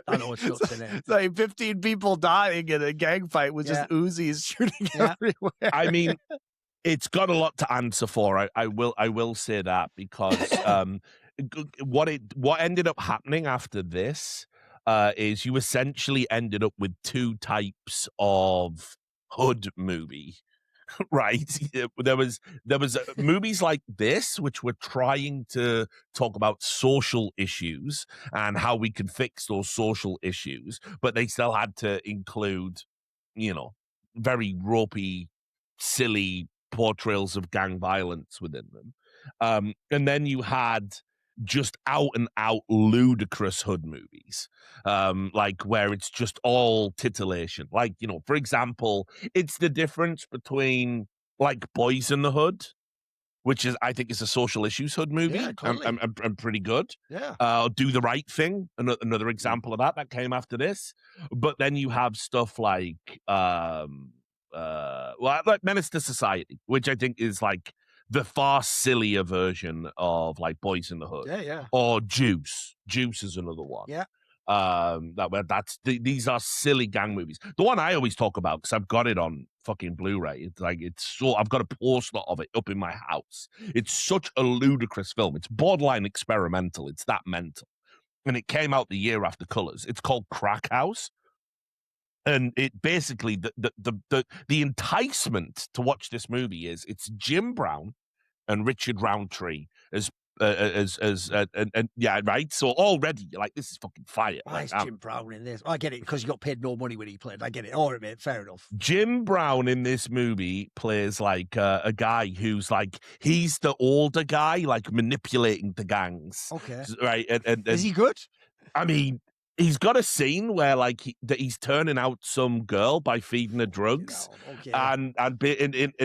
[SPEAKER 2] I know what's in it.
[SPEAKER 1] It's like 15 people dying in a gang fight with just Uzis shooting everywhere.
[SPEAKER 3] I mean, it's got a lot to answer for. I will say that, because what ended up happening after this is you essentially ended up with two types of hood movie, right? There was movies like this which were trying to talk about social issues and how we can fix those social issues, but they still had to include, very ropey, silly portrayals of gang violence within them. And then you had just out and out ludicrous hood movies, like where it's just all titillation. Like, for example, it's the difference between like Boys in the Hood, which I think is a social issues hood movie, and pretty good.
[SPEAKER 2] Yeah.
[SPEAKER 3] Do the Right Thing, another example of that came after this. But then you have stuff like like Menace to Society, which I think is like the far sillier version of like Boys in the Hood.
[SPEAKER 2] Yeah.
[SPEAKER 3] Or Juice. Juice is another one.
[SPEAKER 2] Yeah.
[SPEAKER 3] These are silly gang movies. The one I always talk about, because I've got it on fucking Blu-ray. I've got a poster of it up in my house. It's such a ludicrous film. It's borderline experimental. It's that mental. And it came out the year after Colors. It's called Crack House. And it basically, the enticement to watch this movie is it's Jim Brown and Richard Roundtree as yeah, right. So already you're like, this is fucking fire.
[SPEAKER 2] Why is Jim Brown in this? I get it, because he got paid no money when he played. I get it. All right, mate. Fair enough.
[SPEAKER 3] Jim Brown in this movie plays like a guy who's like, he's the older guy, like manipulating the gangs.
[SPEAKER 2] Okay.
[SPEAKER 3] Right. And
[SPEAKER 2] is he good?
[SPEAKER 3] I mean, he's got a scene where like he's turning out some girl by feeding her drugs, and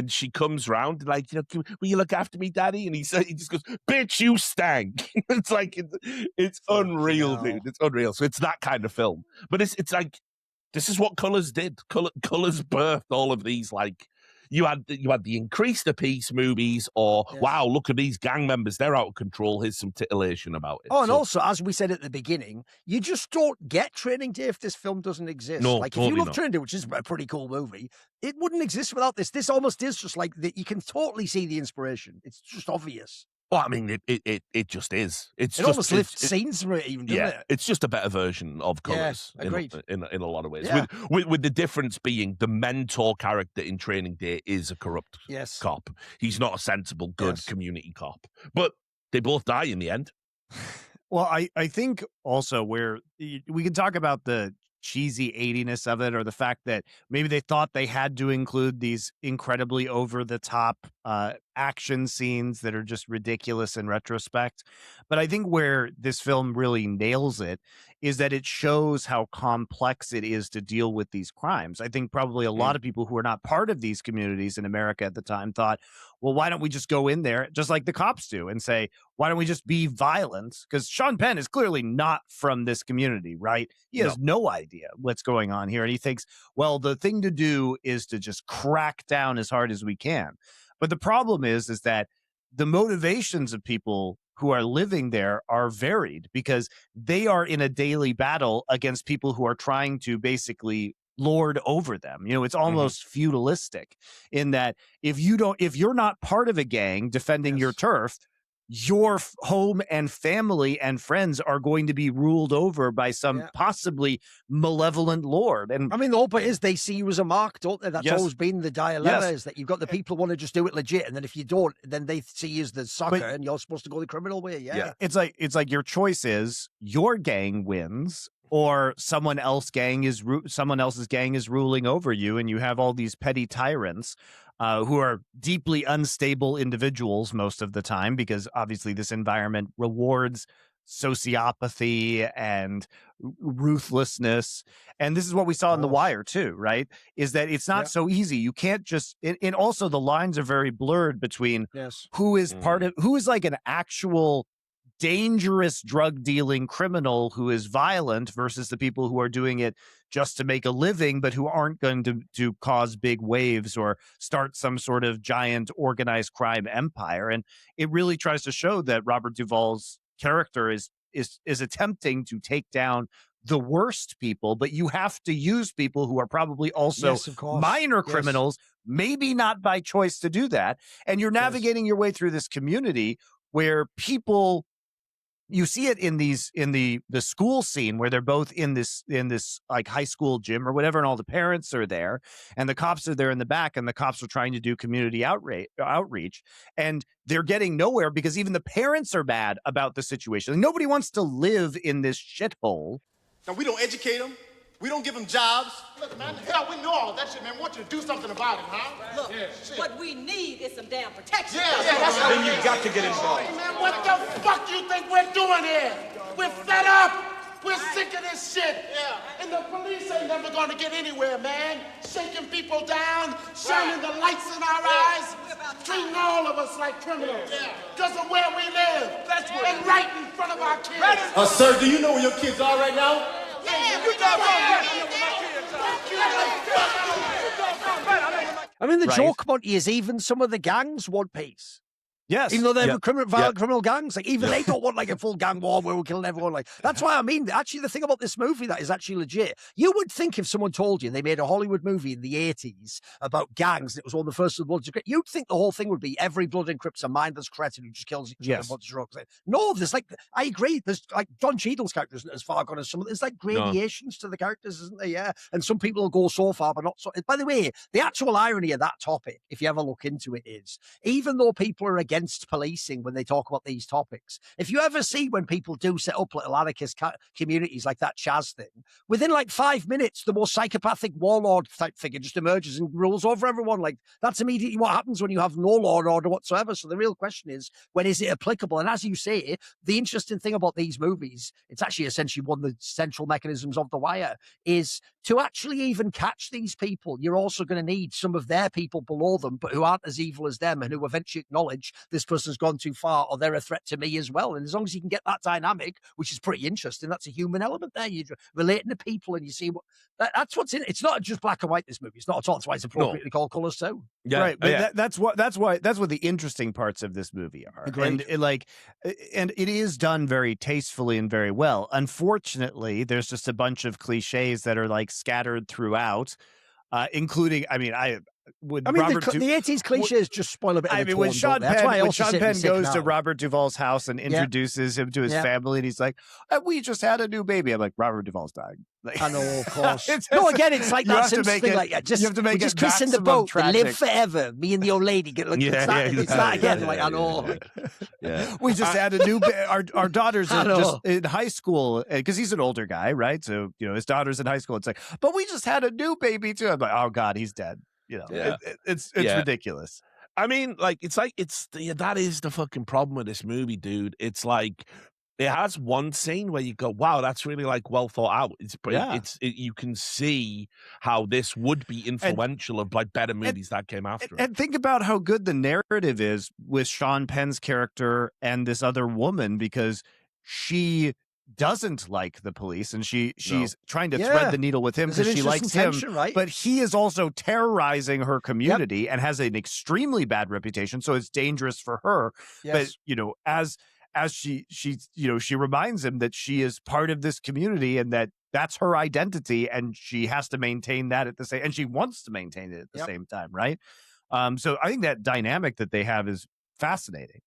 [SPEAKER 3] she comes round like, will you look after me, Daddy? And he just goes, "Bitch, you stank." It's like it's unreal, dude. It's unreal. So it's that kind of film, but it's like this is what Colors did. Colors birthed all of these like. You had the Increase the Peace movies, or wow, look at these gang members, they're out of control. Here's some titillation about it.
[SPEAKER 2] Oh, and also, as we said at the beginning, you just don't get Training Day if this film doesn't exist.
[SPEAKER 3] No,
[SPEAKER 2] like
[SPEAKER 3] totally
[SPEAKER 2] if you love
[SPEAKER 3] not.
[SPEAKER 2] Training Day, which is a pretty cool movie, it wouldn't exist without this. This almost is just like that. You can totally see the inspiration. It's just obvious.
[SPEAKER 3] Well, I mean, it just is. It
[SPEAKER 2] almost lifts scenes from it, even, doesn't it?
[SPEAKER 3] It's just a better version of Colors in a lot of ways.
[SPEAKER 2] Yeah.
[SPEAKER 3] With the difference being the mentor character in Training Day is a corrupt cop. He's not a sensible, good community cop. But they both die in the end.
[SPEAKER 1] Well, I think also where we can talk about the cheesy 80ness of it, or the fact that maybe they thought they had to include these incredibly over-the-top action scenes that are just ridiculous in retrospect. But I think where this film really nails it is that it shows how complex it is to deal with these crimes. I think probably a lot of people who are not part of these communities in America at the time thought, well, why don't we just go in there just like the cops do and say, why don't we just be violent? Because Sean Penn is clearly not from this community, right? He has no idea what's going on here. And he thinks, well, the thing to do is to just crack down as hard as we can. But the problem is that the motivations of people who are living there are varied, because they are in a daily battle against people who are trying to basically lord over them. It's almost feudalistic in that if you're not part of a gang defending your turf, your home and family and friends are going to be ruled over by some possibly malevolent lord. And
[SPEAKER 2] I mean, the whole point is they see you as a mark, don't they? That's always been the dilemma, is that you've got the people who want to just do it legit, and then if you don't, then they see you as the sucker, and you're supposed to go the criminal way.
[SPEAKER 1] It's like your choice is your gang wins, or someone else's gang is ruling over you, and you have all these petty tyrants who are deeply unstable individuals most of the time, because obviously this environment rewards sociopathy and ruthlessness. And this is what we saw in The Wire too, right? Is that it's not so easy. You can't just, and also the lines are very blurred between who is who is like an actual dangerous drug dealing criminal who is violent versus the people who are doing it just to make a living, but who aren't going to cause big waves or start some sort of giant organized crime empire. And it really tries to show that Robert Duvall's character is attempting to take down the worst people, but you have to use people who are probably also minor criminals, maybe not by choice to do that. And you're navigating your way through this community where people, you see it in the school scene where they're both in this like high school gym or whatever, and all the parents are there and the cops are there in the back, and the cops are trying to do community outreach, and they're getting nowhere because even the parents are bad about the situation. Nobody wants to live in this shithole.
[SPEAKER 8] Now, we don't educate them. We don't give them jobs. Look, man, hell, we know all that shit, man. We want you to do something about it, huh?
[SPEAKER 9] Look, what we need is some damn protection.
[SPEAKER 8] That's how you got to get involved. Hey, man, what the fuck you think we're doing here? We're fed up. We're sick of this shit. And the police ain't never gonna get anywhere, man. Shaking people down, shining the lights in our eyes, treating all of us like criminals. Because of where we live. And right in front of our kids.
[SPEAKER 10] Sir, do you know where your kids are right now?
[SPEAKER 2] I mean, the joke, Monty, is even some of the gangs want peace.
[SPEAKER 1] Yes.
[SPEAKER 2] Even though they're violent criminal gangs, like even they don't want like a full gang war where we're killing everyone. Like that's why I mean, actually, the thing about this movie that is actually legit. You would think if someone told you they made a Hollywood movie in the 80s about gangs, and it was one of the first of the Bloods and Crips, you'd think the whole thing would be every Blood and Crips a mindless cretin who just kills each other and wants drugs. No, there's like, I agree. There's like Don Cheadle's character isn't as far gone as some. There's like gradations to the characters, isn't there? Yeah, and some people will go so far, but not so. By the way, the actual irony of that topic, if you ever look into it, is even though people are against policing when they talk about these topics, if you ever see when people do set up little anarchist communities like that Chaz thing, within like 5 minutes, the most psychopathic warlord type figure just emerges and rules over everyone. Like that's immediately what happens when you have no law and order whatsoever. So the real question is, when is it applicable? And as you say, the interesting thing about these movies, it's actually essentially one of the central mechanisms of The Wire, is to actually even catch these people, you're also going to need some of their people below them, but who aren't as evil as them and who eventually acknowledge this person's gone too far or they're a threat to me as well. And as long as you can get that dynamic, which is pretty interesting, that's a human element there. You're relating to people and you see what that's what's in it. It's not just black and white, this movie. It's not at all. That's why it's appropriately called Colors too.
[SPEAKER 1] Yeah, right. But that's what the interesting parts of this movie are.
[SPEAKER 2] Agreed.
[SPEAKER 1] And it is done very tastefully and very well. Unfortunately, there's just a bunch of cliches that are like scattered throughout, including, the
[SPEAKER 2] 80s cliches just spoil a bit of the tone,
[SPEAKER 1] when Sean Penn goes to
[SPEAKER 2] now.
[SPEAKER 1] Robert Duvall's house and introduces him to his family, and he's like, we just had a new baby. I'm like, Robert Duvall's dying. Like,
[SPEAKER 2] I know, of course. No, again, it's like that Simpsons thing. Like, you have to make just kiss in the boat and live forever. Me and the old lady. It's that again. Like, I know.
[SPEAKER 1] We just had a new our daughters are just in high school, because he's an older guy, right? So, his daughter's in high school. It's like, but we just had a new baby too. I'm like, oh God, he's dead. It's ridiculous.
[SPEAKER 3] I mean, like, that is the fucking problem with this movie, dude. It's like, it has one scene where you go, wow, that's really like well thought out. You can see how this would be influential of like better movies that came after it.
[SPEAKER 1] And think about how good the narrative is with Sean Penn's character and this other woman, because she doesn't like the police and she's trying to thread the needle with him because she likes him,
[SPEAKER 2] right?
[SPEAKER 1] But he is also terrorizing her community and has an extremely bad reputation, so it's dangerous for her. But as she reminds him that she is part of this community and that's her identity, and she has to maintain that and she wants to maintain it at the same time, right? So I think that dynamic that they have is fascinating,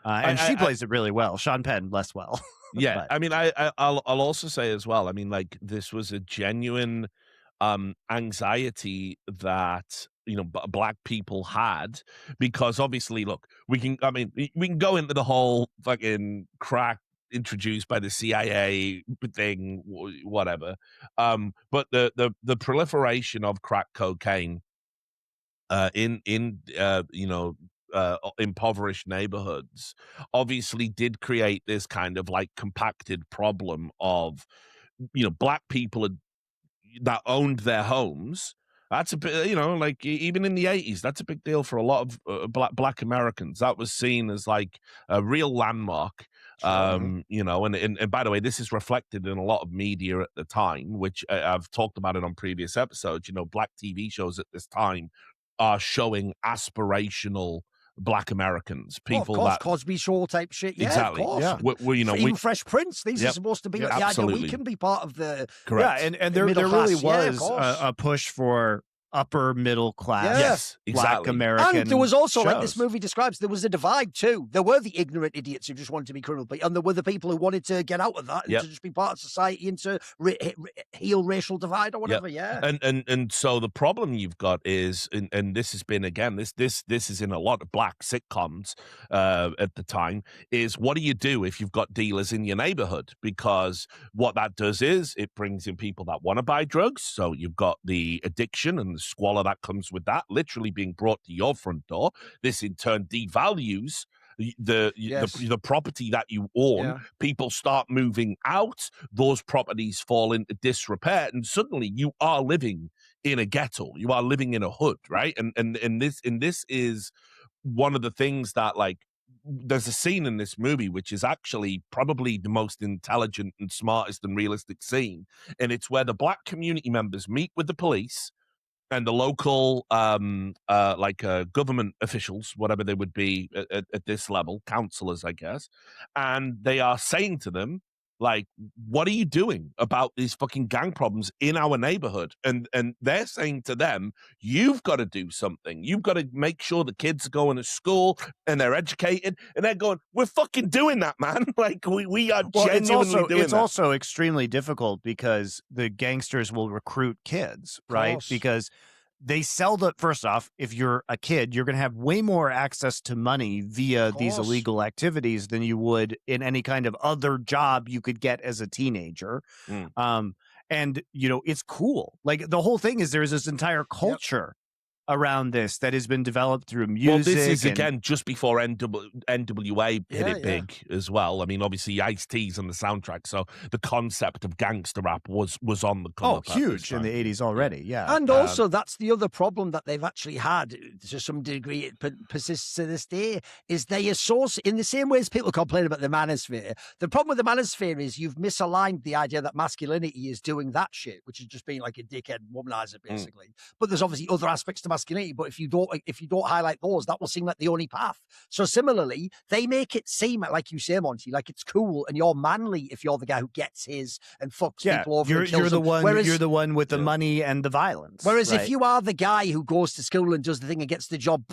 [SPEAKER 1] and she plays it really well. Sean Penn less well.
[SPEAKER 3] Yeah,
[SPEAKER 1] But.
[SPEAKER 3] I mean, I'll also say as well. I mean, like, this was a genuine anxiety that black people had, because obviously, look, we can go into the whole fucking crack introduced by the CIA thing, whatever. But the proliferation of crack cocaine in impoverished neighborhoods obviously did create this kind of like compacted problem of black people that owned their homes. That's a bit, like even in the 80s, that's a big deal for a lot of black Americans. That was seen as like a real landmark. Sure. And by the way, this is reflected in a lot of media at the time, which I've talked about it on previous episodes. Black TV shows at this time are showing aspirational Black Americans, people that
[SPEAKER 2] Cosby Show type shit. Yeah,
[SPEAKER 3] exactly.
[SPEAKER 2] Of course.
[SPEAKER 3] We
[SPEAKER 2] even Fresh Prince. These are supposed to be like the idea we can be part of the
[SPEAKER 3] correct.
[SPEAKER 1] Yeah, and there really was a push for upper middle class Black American.
[SPEAKER 2] And there was also,
[SPEAKER 1] shows.
[SPEAKER 2] like this movie describes, there was a divide too. There were the ignorant idiots who just wanted to be criminal, and there were the people who wanted to get out of that and to just be part of society and to heal racial divide or whatever. Yeah.
[SPEAKER 3] And so the problem you've got is, and this has been again, this is in a lot of black sitcoms at the time, is what do you do if you've got dealers in your neighborhood? Because what that does is it brings in people that want to buy drugs. So you've got the addiction and the squalor that comes with that literally being brought to your front door. This in turn devalues the property that you own. Yeah. People start moving out, those properties fall into disrepair, and suddenly you are living in a ghetto, you are living in a hood, right? And this is one of the things that, like, there's a scene in this movie which is actually probably the most intelligent and smartest and realistic scene, and it's where the black community members meet with the police and the local government officials, whatever they would be at this level, counselors, I guess, and they are saying to them, like, what are you doing about these fucking gang problems in our neighborhood? And they're saying to them, you've got to do something. You've got to make sure the kids are going to school and they're educated. And they're going, we're fucking doing that, man. Like, we are genuinely doing that.
[SPEAKER 1] It's also extremely difficult because the gangsters will recruit kids, right? Because they sell first off, if you're a kid, you're going to have way more access to money via these illegal activities than you would in any kind of other job you could get as a teenager. And, it's cool. Like, the whole thing is there's this entire culture around this that has been developed through music.
[SPEAKER 3] Well, this is again just before NWA hit it big as well. I mean, obviously Ice-T's on the soundtrack, so the concept of gangster rap was on the come up
[SPEAKER 1] huge in the 80s already. Yeah,
[SPEAKER 2] and also that's the other problem that they've actually had to some degree. It persists to this day. Is they associate in the same way as people complain about the manosphere. The problem with the manosphere is you've misaligned the idea that masculinity is doing that shit, which is just being like a dickhead womanizer, basically. But there's obviously other aspects to masculinity, but if you don't highlight those, that will seem like the only path. So similarly, they make it seem like you say, Monty, like it's cool and you're manly if you're the guy who gets his and fucks people over.
[SPEAKER 1] You're the one. You're the one with the money and the violence.
[SPEAKER 2] Whereas if you are the guy who goes to school and does the thing and gets the job,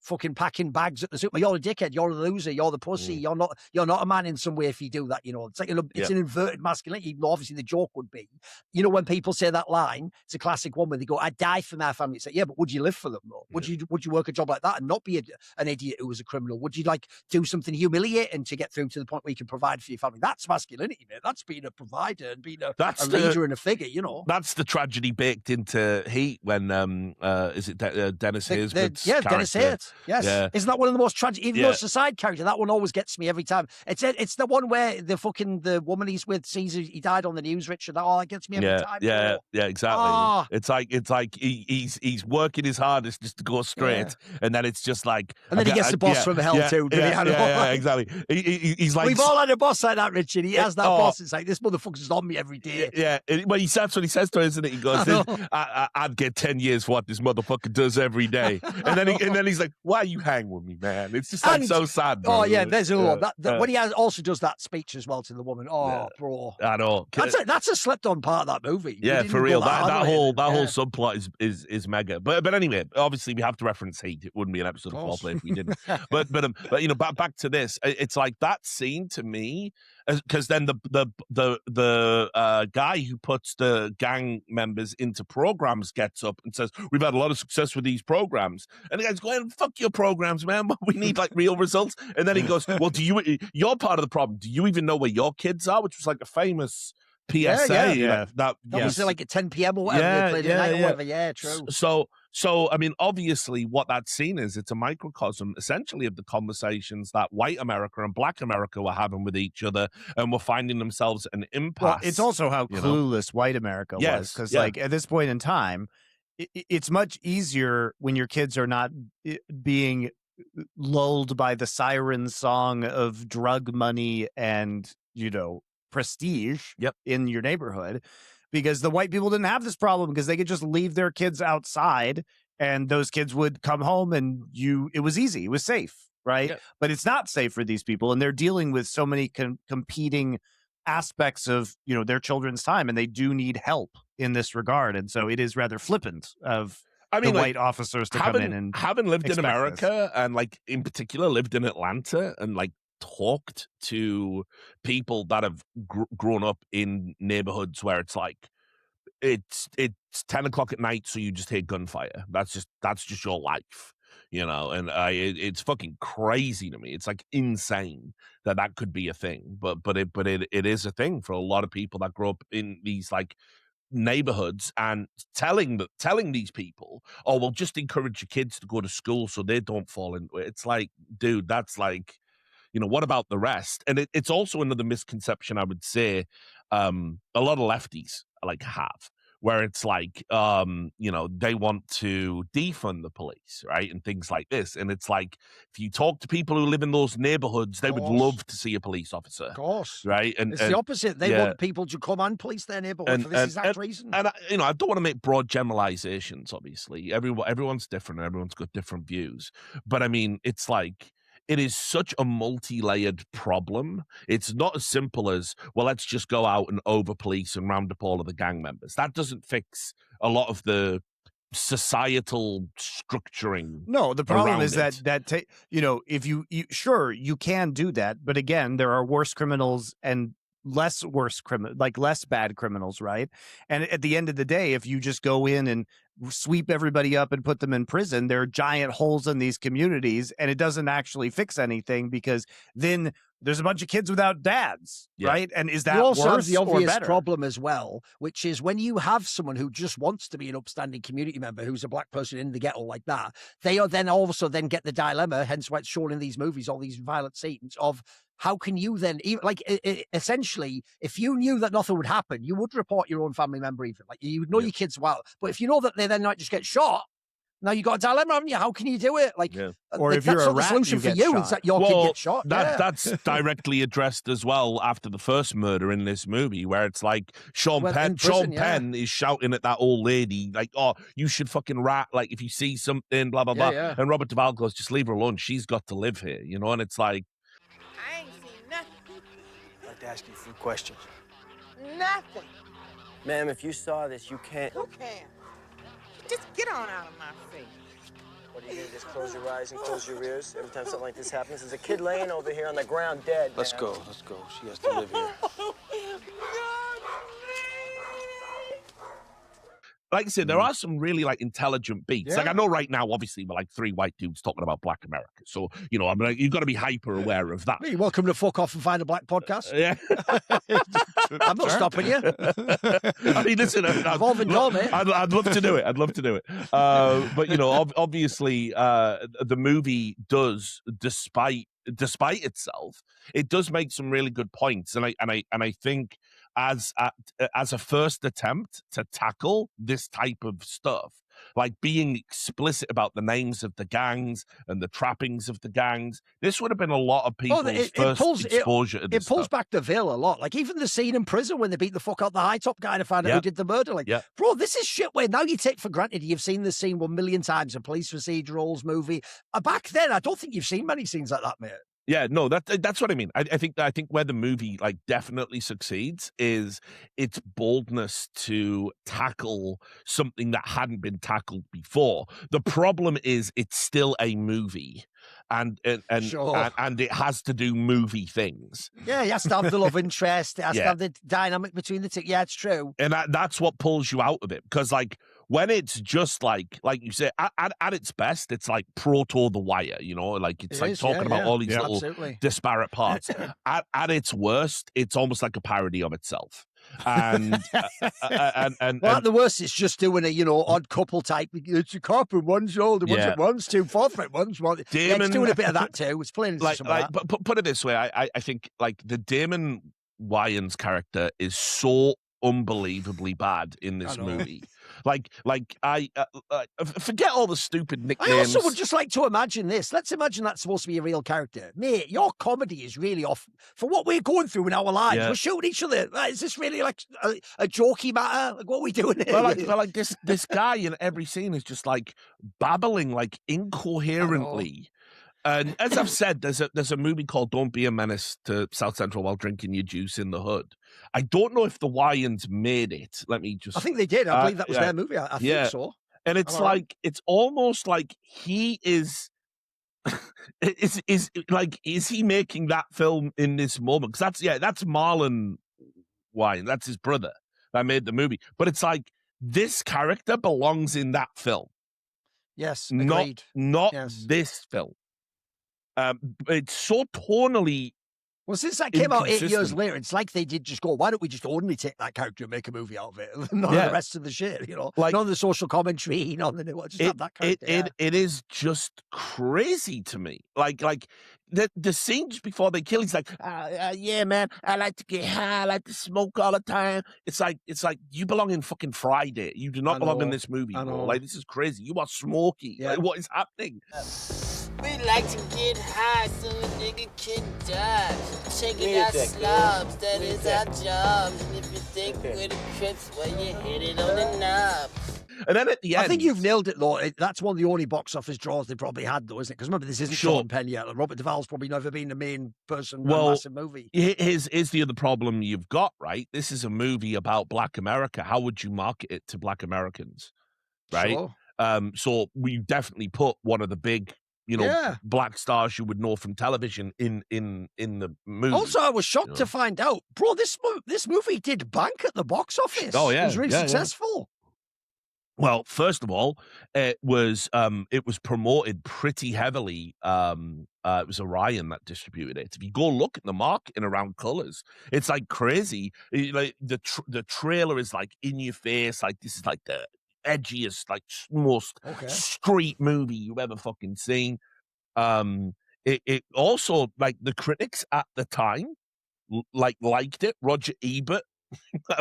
[SPEAKER 2] fucking packing bags at the super, you're a dickhead. You're a loser. You're the pussy. You're not a man in some way if you do that. It's like it's an inverted masculinity. Even though obviously the joke would be, when people say that line, it's a classic one where they go, "I die for my family." It's like, yeah, but would you live for them though? Would you work a job like that and not be an idiot who was a criminal? Would you like do something humiliating to get through to the point where you can provide for your family? That's masculinity, man. That's being a provider and being a leader and a figure.
[SPEAKER 3] That's the tragedy baked into Heat when is it Dennis Haysbrid's character?
[SPEAKER 2] Dennis Haysbert. Yes, isn't that one of the most tragic? Even though it's a side character, that one always gets me every time. It's the one where the woman he's with sees he died on the news, Richard. That gets me every time.
[SPEAKER 3] Yeah, exactly. It's like he's he's working his hardest just to go straight, and then it's just like,
[SPEAKER 2] and then he gets the boss from hell too.
[SPEAKER 3] Exactly. He's like,
[SPEAKER 2] we've all had a boss like that, Richard. He has that boss. It's like, this motherfucker's on me every day.
[SPEAKER 3] Yeah. Well, that's what he says to her, isn't it? He goes, I'd get 10 years for what this motherfucker does every day. And then he's like, why you hang with me, man? It's just like so sad. Bro.
[SPEAKER 2] Oh yeah, there's another one. When he also does that speech as well to the woman. Oh, bro.
[SPEAKER 3] I know.
[SPEAKER 2] That's a slept on part of that movie.
[SPEAKER 3] Yeah, for real. That whole subplot is mega. But anyway, obviously we have to reference Heat. It wouldn't be an episode of Foreplay if we didn't. but you know, back to this. It's like that scene to me, because then the guy who puts the gang members into programs gets up and says, we've had a lot of success with these programs, and the guy's going, fuck your programs, man, we need like real results. And then he goes, well, you're part of the problem, do you even know where your kids are? Which was like a famous PSA.
[SPEAKER 2] Yeah. That was like at 10 p.m. or whatever. They played at night or whatever. Yeah, true.
[SPEAKER 3] So, I mean, obviously what that scene is, it's a microcosm, essentially, of the conversations that white America and black America were having with each other, and were finding themselves an impasse.
[SPEAKER 1] Well, it's also how clueless white America was, because like at this point in time, it's much easier when your kids are not being lulled by the siren song of drug money and, you know, prestige in your neighborhood, because the white people didn't have this problem, because they could just leave their kids outside and those kids would come home and it was easy. It was safe, right? Yeah. But it's not safe for these people, and they're dealing with so many competing aspects of, you know, their children's time, and they do need help in this regard. And so it is rather flippant of the white officers to come in and
[SPEAKER 3] having lived in America and like in particular lived in Atlanta and like talked to people that have grown up in neighborhoods where it's like it's 10 o'clock at night, so you just hear gunfire. That's just your life, you know. And it's fucking crazy to me. It's like insane that could be a thing, but it is a thing for a lot of people that grow up in these like neighborhoods, and telling these people, oh, well, just encourage your kids to go to school so they don't fall into it. It's like, dude, that's like, you know, what about the rest? And it's also another misconception, I would say, a lot of lefties like have, where it's like, you know, they want to defund the police, right? And things like this. And it's like, if you talk to people who live in those neighborhoods, they would love to see a police officer.
[SPEAKER 2] Of course.
[SPEAKER 3] Right? And
[SPEAKER 2] it's the opposite. They want people to come and police their neighborhood for this exact reason.
[SPEAKER 3] And, you know, I don't want to make broad generalizations, obviously. Everyone's different and everyone's got different views. But I mean, it's like, it is such a multi-layered problem. It's not as simple as, well, let's just go out and over-police and round up all of the gang members. That doesn't fix a lot of the societal structuring.
[SPEAKER 1] No, the problem is that you know, if you sure, you can do that, but again, there are worse criminals and less bad criminals, right? And at the end of the day, if you just go in and sweep everybody up and put them in prison, there are giant holes in these communities, and it doesn't actually fix anything, because then there's a bunch of kids without dads, right? And is that
[SPEAKER 2] you also
[SPEAKER 1] worse
[SPEAKER 2] have the obvious
[SPEAKER 1] or better?
[SPEAKER 2] problem as well, which is when you have someone who just wants to be an upstanding community member, who's a black person in the ghetto like that, they are then also then get the dilemma, hence why it's shown in these movies, all these violent scenes of, how can you then, like, essentially, if you knew that nothing would happen, you would report your own family member even. Like, you would know your kids well. But if you know that they then might just get shot, now you got a dilemma, haven't you? How can you do it? Like,
[SPEAKER 1] or
[SPEAKER 2] like,
[SPEAKER 1] if you're a rat,
[SPEAKER 2] solution for you is that your kid gets shot.
[SPEAKER 3] That's directly addressed as well after the first murder in this movie, where it's like Sean Penn is shouting at that old lady, like, oh, you should fucking rat, like, if you see something, blah, blah, blah.
[SPEAKER 2] Yeah.
[SPEAKER 3] And Robert Duvall goes, just leave her alone. She's got to live here, you know? And it's like,
[SPEAKER 9] I ain't seen nothing.
[SPEAKER 5] I'd like to ask you a few questions.
[SPEAKER 9] Nothing.
[SPEAKER 5] Ma'am, if you saw this, you can't...
[SPEAKER 9] Who can? Just get on out of my face.
[SPEAKER 5] What are you gonna just close your eyes and close your ears every time something like this happens? There's a kid laying over here on the ground dead.
[SPEAKER 10] Let's go. She has to live here.
[SPEAKER 3] like I said, there are some really like intelligent beats.
[SPEAKER 2] Yeah.
[SPEAKER 3] Like I know right now, obviously, we're like three white dudes talking about Black America. So, you know, I mean, like, you've got to be hyper aware of that.
[SPEAKER 2] You're welcome to fuck off and find a black podcast.
[SPEAKER 3] Yeah.
[SPEAKER 2] I'm not stopping you.
[SPEAKER 3] I mean, listen,
[SPEAKER 2] Evolving door, mate.
[SPEAKER 3] I'd love to do it. I'd love to do it. But, you know, obviously, the movie does, despite itself, it does make some really good points. And I think as a first attempt to tackle this type of stuff, like being explicit about the names of the gangs and the trappings of the gangs. This would have been a lot of people's first exposure to this
[SPEAKER 2] It pulls
[SPEAKER 3] stuff.
[SPEAKER 2] back the veil a lot. Like even the scene in prison when they beat the fuck out the high top guy to find out who did the murder. Like, bro, this is shit where now you take for granted you've seen this scene 1 million times, a police procedurals movie. Back then, I don't think you've seen many scenes like that, mate.
[SPEAKER 3] Yeah, no, that's what I mean. I think where the movie like definitely succeeds is its boldness to tackle something that hadn't been tackled before. The problem is it's still a movie, and it has to do movie things.
[SPEAKER 2] Yeah, it has to have the love interest. It has to have the dynamic between the two. Yeah, it's true.
[SPEAKER 3] And that's what pulls you out of it, because like when it's just like you say at its best, it's like proto The Wire, you know, like it's like talking about all these little disparate parts. At its worst, it's almost like a parody of itself. And
[SPEAKER 2] at the worst, it's just doing a odd couple type. It's a cop and one's old and one's at once, 2 4th ones. Damon, it's doing a bit of that too. It's playing into some of that.
[SPEAKER 3] But put it this way, I think like the Damon Wayans character is so unbelievably bad in this movie. Like I forget all the stupid nicknames.
[SPEAKER 2] I also would just like to imagine this. Let's imagine that's supposed to be a real character. Mate, your comedy is really off for what we're going through in our lives. We're shooting each other. Is this really like a jokey matter? Like, what are we doing here?
[SPEAKER 3] Well, like this guy in every scene is just like babbling like incoherently. And as I've said, there's a movie called Don't Be a Menace to South Central While Drinking Your Juice in the Hood. I don't know if the Wayans made it. Let me just...
[SPEAKER 2] I think they did. I believe that was their movie. I think so.
[SPEAKER 3] And it's like, it's almost like he is... is he making that film in this moment? Because that's Marlon Wayans. That's his brother that made the movie. But it's like, this character belongs in that film.
[SPEAKER 2] Yes, agreed.
[SPEAKER 3] Not this film. It's so tonally.
[SPEAKER 2] Well, since that came out 8 years later, it's like they did just go, why don't we just only take that character and make a movie out of it? None of the rest of the shit, like, none of the social commentary, none of the just have that character.
[SPEAKER 3] It is just crazy to me. Like the scenes before they kill, he's like, yeah, man, I like to get high, I like to smoke all the time. It's like you belong in fucking Friday. You do not belong in this movie, bro. Like, this is crazy. You are smoky. Like, what is happening?
[SPEAKER 11] We like to get high so a nigga can die. Checking out slobs, that is our job. And if you think we're the Crips, well, you hit it on the knob.
[SPEAKER 3] And then at the end...
[SPEAKER 2] I think you've nailed it, though. That's one of the only box office draws they probably had, though, isn't it? Because remember, this isn't Sean Penn yet. Like, Robert Duvall's probably never been the main person in a massive movie.
[SPEAKER 3] Here's the other problem you've got, right? This is a movie about Black America. How would you market it to Black Americans, right? Sure. So we definitely put one of the big... black stars you would know from television in the movie.
[SPEAKER 2] Also, I was shocked to find out, bro, this movie did bank at the box office.
[SPEAKER 3] Oh, yeah.
[SPEAKER 2] It was really successful.
[SPEAKER 3] Well, first of all, it was promoted pretty heavily. It was Orion that distributed it. If you go look at the marketing around colors, it's like crazy. Like the trailer is like in your face. Like, this is like the edgiest, like most street movie you've ever fucking seen. It also, like, the critics at the time liked it. Roger Ebert,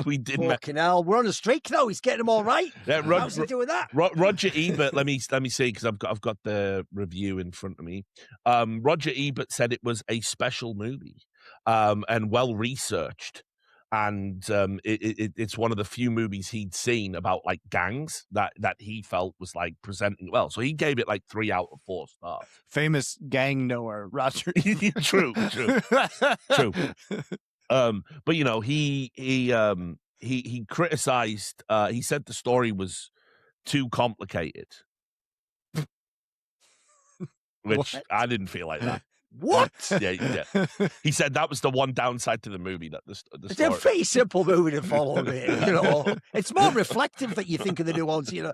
[SPEAKER 3] we did.
[SPEAKER 2] Fucking hell, we're on a streak now. He's getting them all right. How's he doing that?
[SPEAKER 3] Roger Ebert. let me see, because I've got the review in front of me. Roger Ebert said it was a special movie, and well researched. And it's one of the few movies he'd seen about like gangs that he felt was like presenting well. So he gave it like 3 out of 4 stars.
[SPEAKER 1] Famous gang knower, Roger.
[SPEAKER 3] True. But he criticized. He said the story was too complicated, which I didn't feel like that.
[SPEAKER 2] What?
[SPEAKER 3] Yeah. He said that was the one downside to the movie. That the
[SPEAKER 2] it's a pretty simple movie to follow, mate. It's more reflective that you think of the nuance. The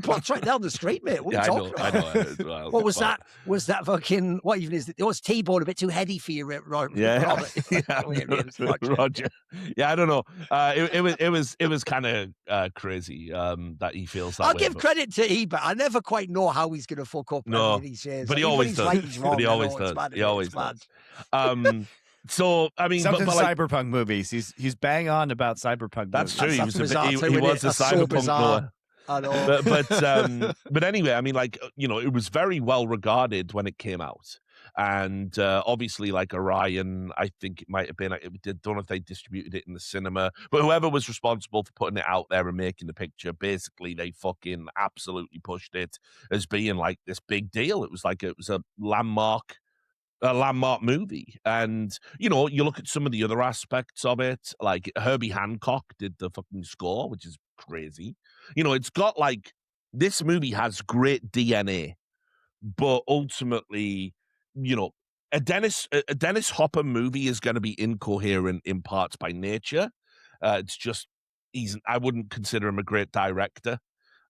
[SPEAKER 2] plot's right down the street, mate. What are you talking about?
[SPEAKER 3] I know.
[SPEAKER 2] What was that? Was that fucking? What even is it? Was T-Bone a bit too heady for you, Robert?
[SPEAKER 3] Yeah. Roger. Yeah, I don't know. It was kind of crazy that he feels that way.
[SPEAKER 2] I'll give credit to Ebert. I never quite know how he's going to fuck up.
[SPEAKER 3] No,
[SPEAKER 2] he says.
[SPEAKER 3] But he always does.
[SPEAKER 2] Right, he's wrong.
[SPEAKER 3] But he always does. He always does. So I mean,
[SPEAKER 1] something
[SPEAKER 3] but
[SPEAKER 1] cyberpunk movies. He's bang on about cyberpunk.
[SPEAKER 3] That's
[SPEAKER 1] movies.
[SPEAKER 3] true. He was a cyberpunk Noah.
[SPEAKER 2] I know.
[SPEAKER 3] But anyway, I mean, like, it was very well regarded when it came out. And obviously, like Orion, I think it might have been, don't know if they distributed it in the cinema, but whoever was responsible for putting it out there and making the picture, basically they fucking absolutely pushed it as being like this big deal. It was a landmark movie. And you look at some of the other aspects of it, like Herbie Hancock did the fucking score, which is crazy. It's got like, this movie has great DNA, but ultimately, a Dennis Hopper movie is going to be incoherent in parts by nature. It's just, I wouldn't consider him a great director.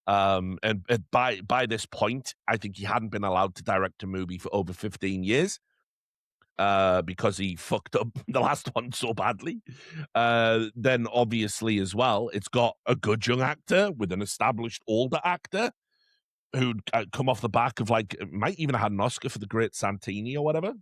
[SPEAKER 3] And by this point, I think he hadn't been allowed to direct a movie for over 15 years. Because he fucked up the last one so badly. Then obviously as well, it's got a good young actor with an established older actor who'd come off the back of might even have had an Oscar for The Great Santini or whatever.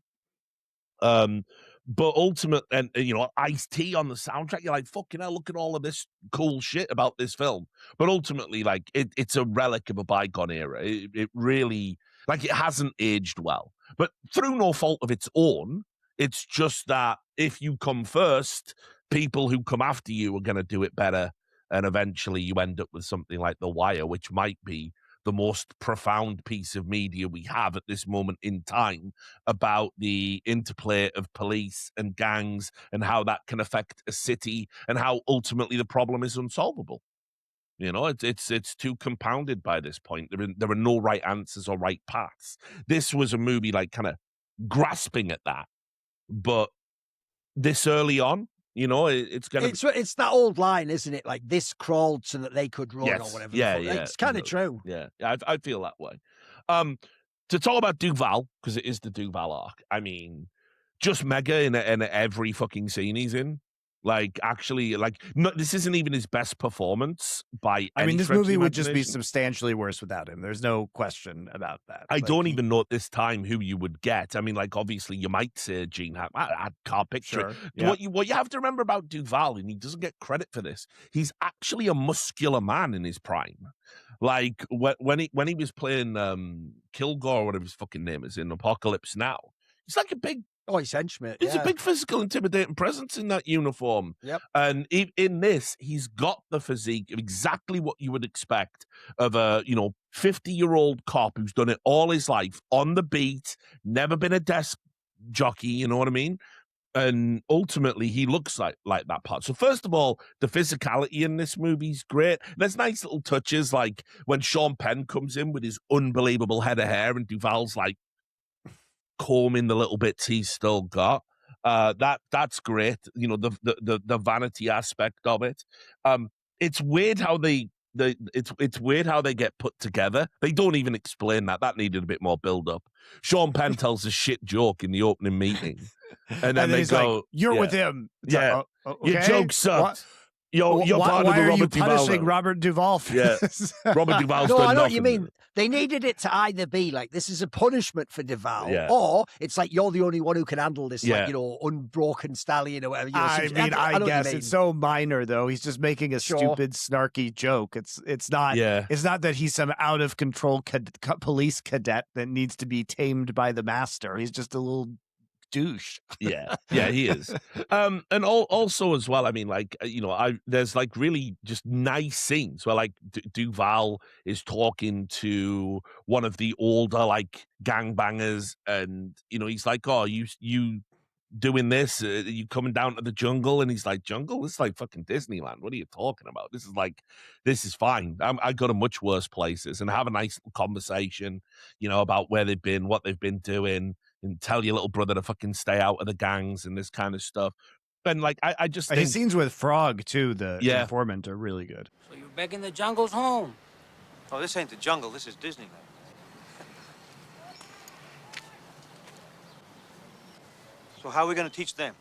[SPEAKER 3] But ultimate, and Ice-T on the soundtrack, you're like, fucking hell, look at all of this cool shit about this film. But ultimately, it's a relic of a bygone era. It really, it hasn't aged well. But through no fault of its own, it's just that if you come first, people who come after you are going to do it better. And eventually you end up with something like The Wire, which might be the most profound piece of media we have at this moment in time about the interplay of police and gangs and how that can affect a city and how ultimately the problem is unsolvable. It's too compounded by this point. There are no right answers or right paths. This was a movie kind of grasping at that, but this early on, it's going to.
[SPEAKER 2] It's that old line, isn't it? Like, this crawled so that they could run, or whatever.
[SPEAKER 3] Yeah.
[SPEAKER 2] It's kind of true.
[SPEAKER 3] Yeah, I feel that way. To talk about Duvall, because it is the Duvall arc. I mean, just mega in every fucking scene he's in. No, this isn't even his best performance by.
[SPEAKER 1] I mean, this
[SPEAKER 3] stretch of
[SPEAKER 1] movie
[SPEAKER 3] the
[SPEAKER 1] would just be
[SPEAKER 3] imagination.
[SPEAKER 1] substantially worse without him. There's no question about that.
[SPEAKER 3] I don't even know at this time who you would get. I mean, obviously you might say Gene Hackman. I can't picture it.
[SPEAKER 1] Yeah.
[SPEAKER 3] What you have to remember about Duvall, and he doesn't get credit for this, he's actually a muscular man in his prime. Like when he was playing Kilgore, whatever his fucking name is, in Apocalypse Now, he's like a big.
[SPEAKER 2] Oh, he's henchman.
[SPEAKER 3] He's a big physical, intimidating presence in that uniform.
[SPEAKER 2] Yep.
[SPEAKER 3] And in this, he's got the physique of exactly what you would expect of a 50-year-old cop who's done it all his life, on the beat, never been a desk jockey. You know what I mean? And ultimately, he looks like that part. So first of all, the physicality in this movie is great. There's nice little touches, like when Sean Penn comes in with his unbelievable head of hair, and Duvall's combing the little bits he's still got. That's great. The vanity aspect of it. It's weird how it's weird how they get put together. They don't even explain that. That needed a bit more build up. Sean Penn tells a shit joke in the opening meeting, and then they go,
[SPEAKER 1] like, "You're with him." It's
[SPEAKER 3] yeah,
[SPEAKER 1] like, okay.
[SPEAKER 3] Your joke sucked. You're part
[SPEAKER 1] why
[SPEAKER 3] of the
[SPEAKER 1] are you
[SPEAKER 3] Robert Duvall.
[SPEAKER 1] punishing Robert Duvall for this?
[SPEAKER 3] Robert Duvall's
[SPEAKER 2] No,
[SPEAKER 3] done
[SPEAKER 2] I know what
[SPEAKER 3] nothing.
[SPEAKER 2] you mean. They needed it to either be like, this is a punishment for Duvall,
[SPEAKER 3] Yeah.
[SPEAKER 2] or it's like, you're the only one who can handle this,
[SPEAKER 3] Yeah.
[SPEAKER 2] unbroken stallion or whatever.
[SPEAKER 1] I
[SPEAKER 2] know what
[SPEAKER 1] guess
[SPEAKER 2] you mean.
[SPEAKER 1] it's so minor though. He's just making a stupid, snarky joke. It's not.
[SPEAKER 3] Yeah.
[SPEAKER 1] It's not that he's some out of control police cadet that needs to be tamed by the master. He's just a little douche.
[SPEAKER 3] Yeah, he is. And also as well, I mean, there's really just nice scenes where Duvall is talking to one of the older gangbangers, and he's like, "Oh, you doing this? You coming down to the jungle?" And he's like, "Jungle? This is like fucking Disneyland. What are you talking about? This is fine. I go to much worse places," and have a nice little conversation, about where they've been, what they've been doing, and tell your little brother to fucking stay out of the gangs and this kind of stuff. And I just think
[SPEAKER 1] his scenes with Frog too, the
[SPEAKER 3] Yeah.
[SPEAKER 1] informant, are really good.
[SPEAKER 11] So you're begging the jungle's home.
[SPEAKER 6] Oh, this ain't the jungle. This is Disneyland. So how are we going to teach them?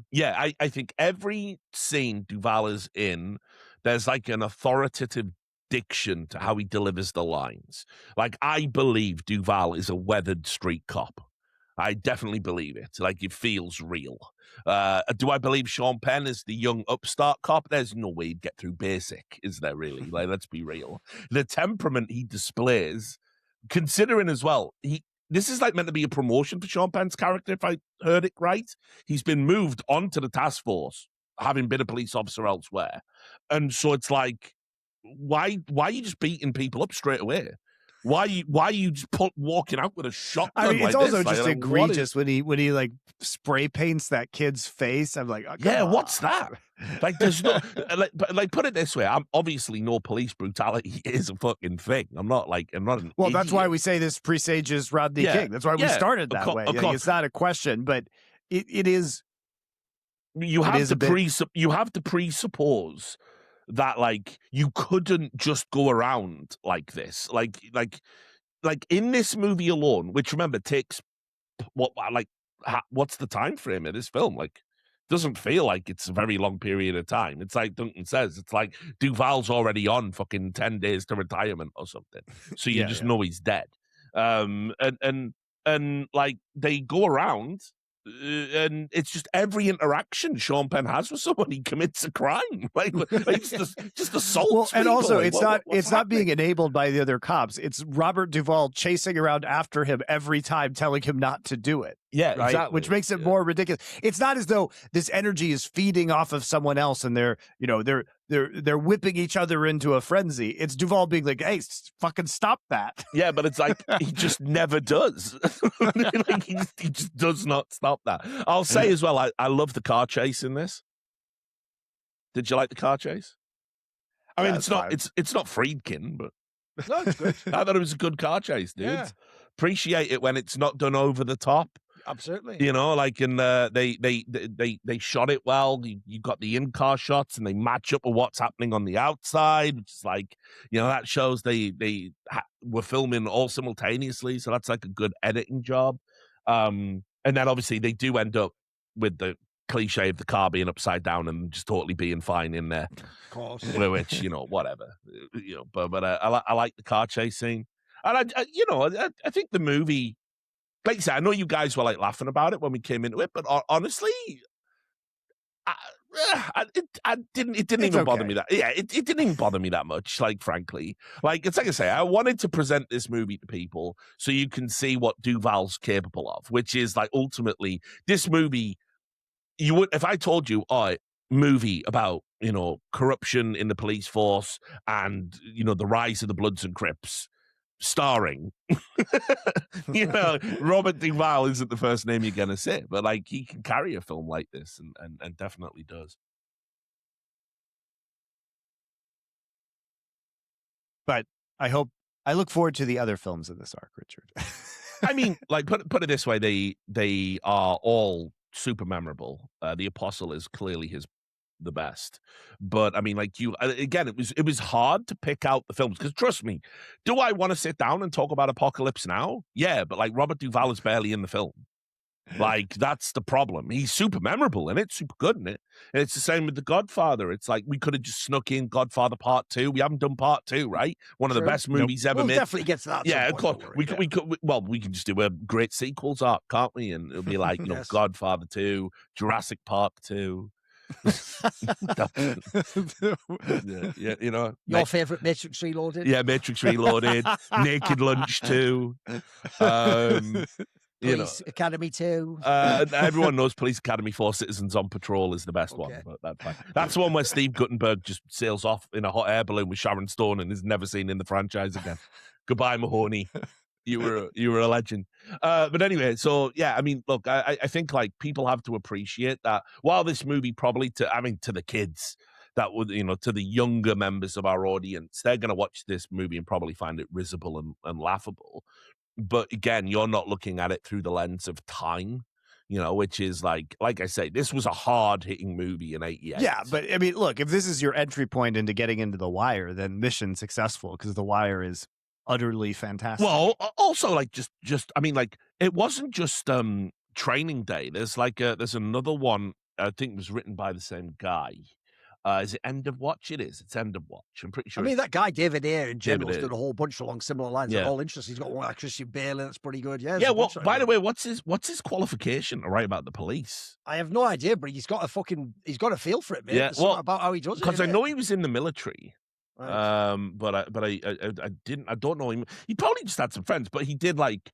[SPEAKER 3] Yeah, I think every scene Duvall is in, there's an authoritative diction to how he delivers the lines. I believe Duvall is a weathered street cop. I definitely believe it. Like, it feels real. Do I believe Sean Penn is the young upstart cop? There's no way he'd get through basic, is there really? Like, let's be real. The temperament he displays, considering as well, this is like meant to be a promotion for Sean Penn's character, if I heard it right. He's been moved onto the task force, having been a police officer elsewhere. And so it's like, why are you just beating people up straight away? Why are you just walking out with a shotgun?
[SPEAKER 1] I mean, it's
[SPEAKER 3] like
[SPEAKER 1] also
[SPEAKER 3] this?
[SPEAKER 1] just
[SPEAKER 3] like,
[SPEAKER 1] egregious when he like spray paints that kid's face. I'm like, oh,
[SPEAKER 3] yeah,
[SPEAKER 1] on.
[SPEAKER 3] What's that? Like, there's no like. Put it this way: I'm obviously no police brutality is a fucking thing. I'm not an.
[SPEAKER 1] Well,
[SPEAKER 3] idiot.
[SPEAKER 1] that's why we say this presages Rodney King. That's why we started that way. It's not a question, but it is.
[SPEAKER 3] You have to presuppose that, like, you couldn't just go around like this, like in this movie alone, which, remember, takes what's the time frame of this film? Like, doesn't feel like it's a very long period of time. It's like Duncan says, it's like Duvall's already on fucking 10 days to retirement or something, so you know he's dead. And like, they go around. And it's just every interaction Sean Penn has with someone, he commits a crime. Like just assaults.
[SPEAKER 1] Well, and
[SPEAKER 3] people.
[SPEAKER 1] also,
[SPEAKER 3] like,
[SPEAKER 1] it's not being enabled by the other cops. It's Robert Duvall chasing around after him every time, telling him not to do it.
[SPEAKER 3] Yeah,
[SPEAKER 1] right?
[SPEAKER 3] exactly.
[SPEAKER 1] Which makes it more ridiculous. It's not as though this energy is feeding off of someone else and they're whipping each other into a frenzy. It's Duvall being like, "Hey, fucking stop that."
[SPEAKER 3] Yeah, but it's like he just never does. Like, he just does not stop that. I'll say as well, I love the car chase in this. Did you like the car chase? I mean, it's not Friedkin, but
[SPEAKER 2] no, it's good.
[SPEAKER 3] I thought it was a good car chase, dude. Yeah. Appreciate it when it's not done over the top.
[SPEAKER 2] Absolutely.
[SPEAKER 3] You know, like, and they shot it well. You got the in-car shots and they match up with what's happening on the outside, which is like, that shows they were filming all simultaneously. So that's like a good editing job. And then obviously they do end up with the cliche of the car being upside down and just totally being fine in there.
[SPEAKER 2] Of course.
[SPEAKER 3] Which, whatever. But I like the car chase scene. And I think the movie, like I said, I know you guys were like laughing about it when we came into it, but honestly, it didn't even bother me that. Yeah, it didn't even bother me that much. Like, frankly, like, it's like I say, I wanted to present this movie to people so you can see what Duvall's capable of, which is like, ultimately, this movie. You would, if I told you, movie about corruption in the police force and the rise of the Bloods and Crips, starring, Robert Duvall isn't the first name you're gonna say, but like, he can carry a film like this, and definitely does.
[SPEAKER 1] But I look forward to the other films in this arc, Richard.
[SPEAKER 3] I mean, like, put it this way, they are all super memorable. The Apostle is clearly the best, but I mean, like, again, it was hard to pick out the films, because trust me, do I want to sit down and talk about Apocalypse Now? Yeah, but like, Robert Duvall is barely in the film. Like, that's the problem. He's super memorable in it, super good in it. And it's the same with The Godfather. It's like, we could have just snuck in Godfather Part 2. We haven't done Part 2, right? One of the best movies ever made.
[SPEAKER 2] Definitely get to that.
[SPEAKER 3] Yeah, of course. We can just do a great sequels arc, can't we? And it'll be like,
[SPEAKER 2] Yes.
[SPEAKER 3] Godfather 2, Jurassic Park 2.
[SPEAKER 2] Your favorite Matrix Reloaded?
[SPEAKER 3] Yeah, Matrix Reloaded, Naked Lunch 2.
[SPEAKER 2] Police Academy 2.
[SPEAKER 3] Everyone knows Police Academy 4 Citizens on Patrol is the best one. But that's fine. That's the one where Steve Guttenberg just sails off in a hot air balloon with Sharon Stone and is never seen in the franchise again. Goodbye, Mahoney. You were a legend. But anyway, so yeah, I mean, look, I think like people have to appreciate that while this movie probably to the kids that would, to the younger members of our audience, they're going to watch this movie and probably find it risible and laughable. But again, you're not looking at it through the lens of time, which is like I say, this was a hard hitting movie in 88.
[SPEAKER 1] Yeah, but I mean, look, if this is your entry point into getting into The Wire, then mission successful, because The Wire is utterly fantastic.
[SPEAKER 3] Well, also, like, just I mean, like, it wasn't just Training Day. There's another one, I think it was written by the same guy. Is it End of Watch? It is. It's End of Watch. I'm pretty sure.
[SPEAKER 2] I mean, that guy David Ayer in general has
[SPEAKER 3] David
[SPEAKER 2] done a whole bunch along similar lines.
[SPEAKER 3] Yeah.
[SPEAKER 2] They're all interesting. He's got one like Christian Bale that's pretty good. Yeah.
[SPEAKER 3] Yeah. Well, by the way, what's his qualification to write about the police?
[SPEAKER 2] I have no idea, but he's got a feel for it, mate.
[SPEAKER 3] Yeah.
[SPEAKER 2] There's
[SPEAKER 3] Well,
[SPEAKER 2] something about how he does it.
[SPEAKER 3] because I
[SPEAKER 2] innit?
[SPEAKER 3] know he was in the military.
[SPEAKER 2] Right.
[SPEAKER 3] But I don't know him. He probably just had some friends, but he did like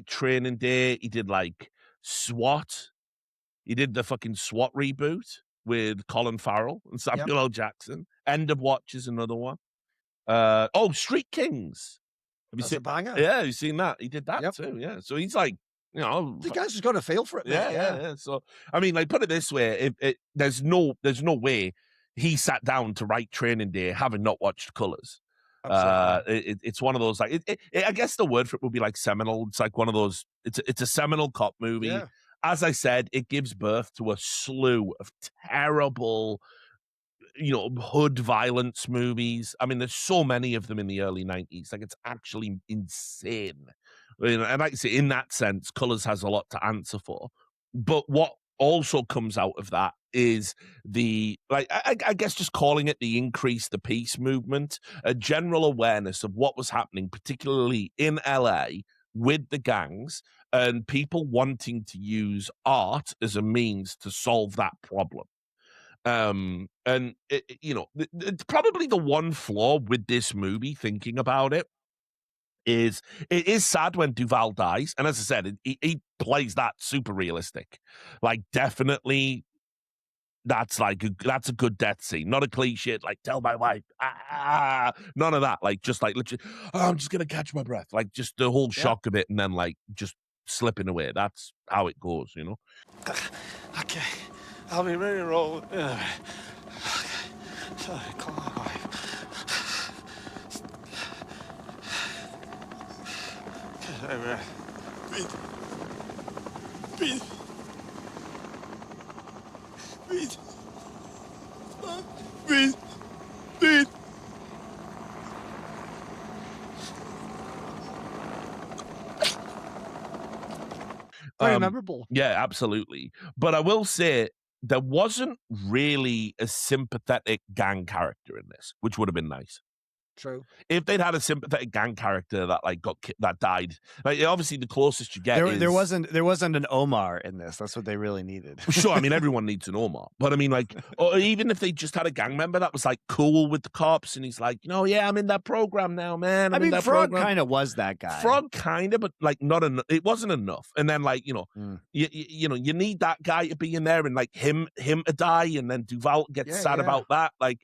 [SPEAKER 3] Training Day. He did like SWAT. He did the fucking SWAT reboot with Colin Farrell and Samuel L. Jackson. End of Watch is another one. Street Kings. Have you
[SPEAKER 2] That's
[SPEAKER 3] seen
[SPEAKER 2] a banger.
[SPEAKER 3] Yeah, you've seen that. He did that too. Yeah. So he's like,
[SPEAKER 2] The guy's just got a feel for it, mate.
[SPEAKER 3] yeah. So I mean, like, put it this way: there's no way he sat down to write Training Day having not watched Colors. It's one of those like I guess the word for it would be like seminal. It's like one of those. It's a seminal cop movie.
[SPEAKER 2] Yeah.
[SPEAKER 3] As I said, it gives birth to a slew of terrible, hood violence movies. I mean, there's so many of them in the early 90s. Like, it's actually insane. And like I say, in that sense, Colors has a lot to answer for. But what also comes out of that is I guess just calling it the Increase the Peace movement, a general awareness of what was happening, particularly in LA with the gangs, and people wanting to use art as a means to solve that problem. And it's probably the one flaw with this movie, thinking about it is sad when Duvall dies. And as I said, he plays that super realistic. Like, definitely that's a good death scene. Not a cliche, like, tell my wife, none of that. Like, just like, literally, I'm just going to catch my breath. Like, just the whole shock of it, and then, like, just slipping away. That's how it goes,
[SPEAKER 10] Okay, I'll be ready to roll. Okay. Sorry, call my wife. Okay, breathe. Breathe. Breathe. Breathe. Breathe.
[SPEAKER 2] Very memorable.
[SPEAKER 3] Yeah, absolutely. But I will say there wasn't really a sympathetic gang character in this, which would have been nice.
[SPEAKER 2] True.
[SPEAKER 3] If they'd had a sympathetic gang character that that died, like, obviously the closest you get
[SPEAKER 1] there wasn't an Omar in this. That's what they really needed.
[SPEAKER 3] Sure, I mean, everyone needs an Omar, but I mean, like, or even if they just had a gang member that was like cool with the cops, and he's like, yeah, I'm in that program now, man.
[SPEAKER 1] I mean, Frog kind of was that guy.
[SPEAKER 3] Frog kind of, but like not enough. It wasn't enough. And then, like, you need that guy to be in there, and like him to die, and then Duvall gets sad about that. Like,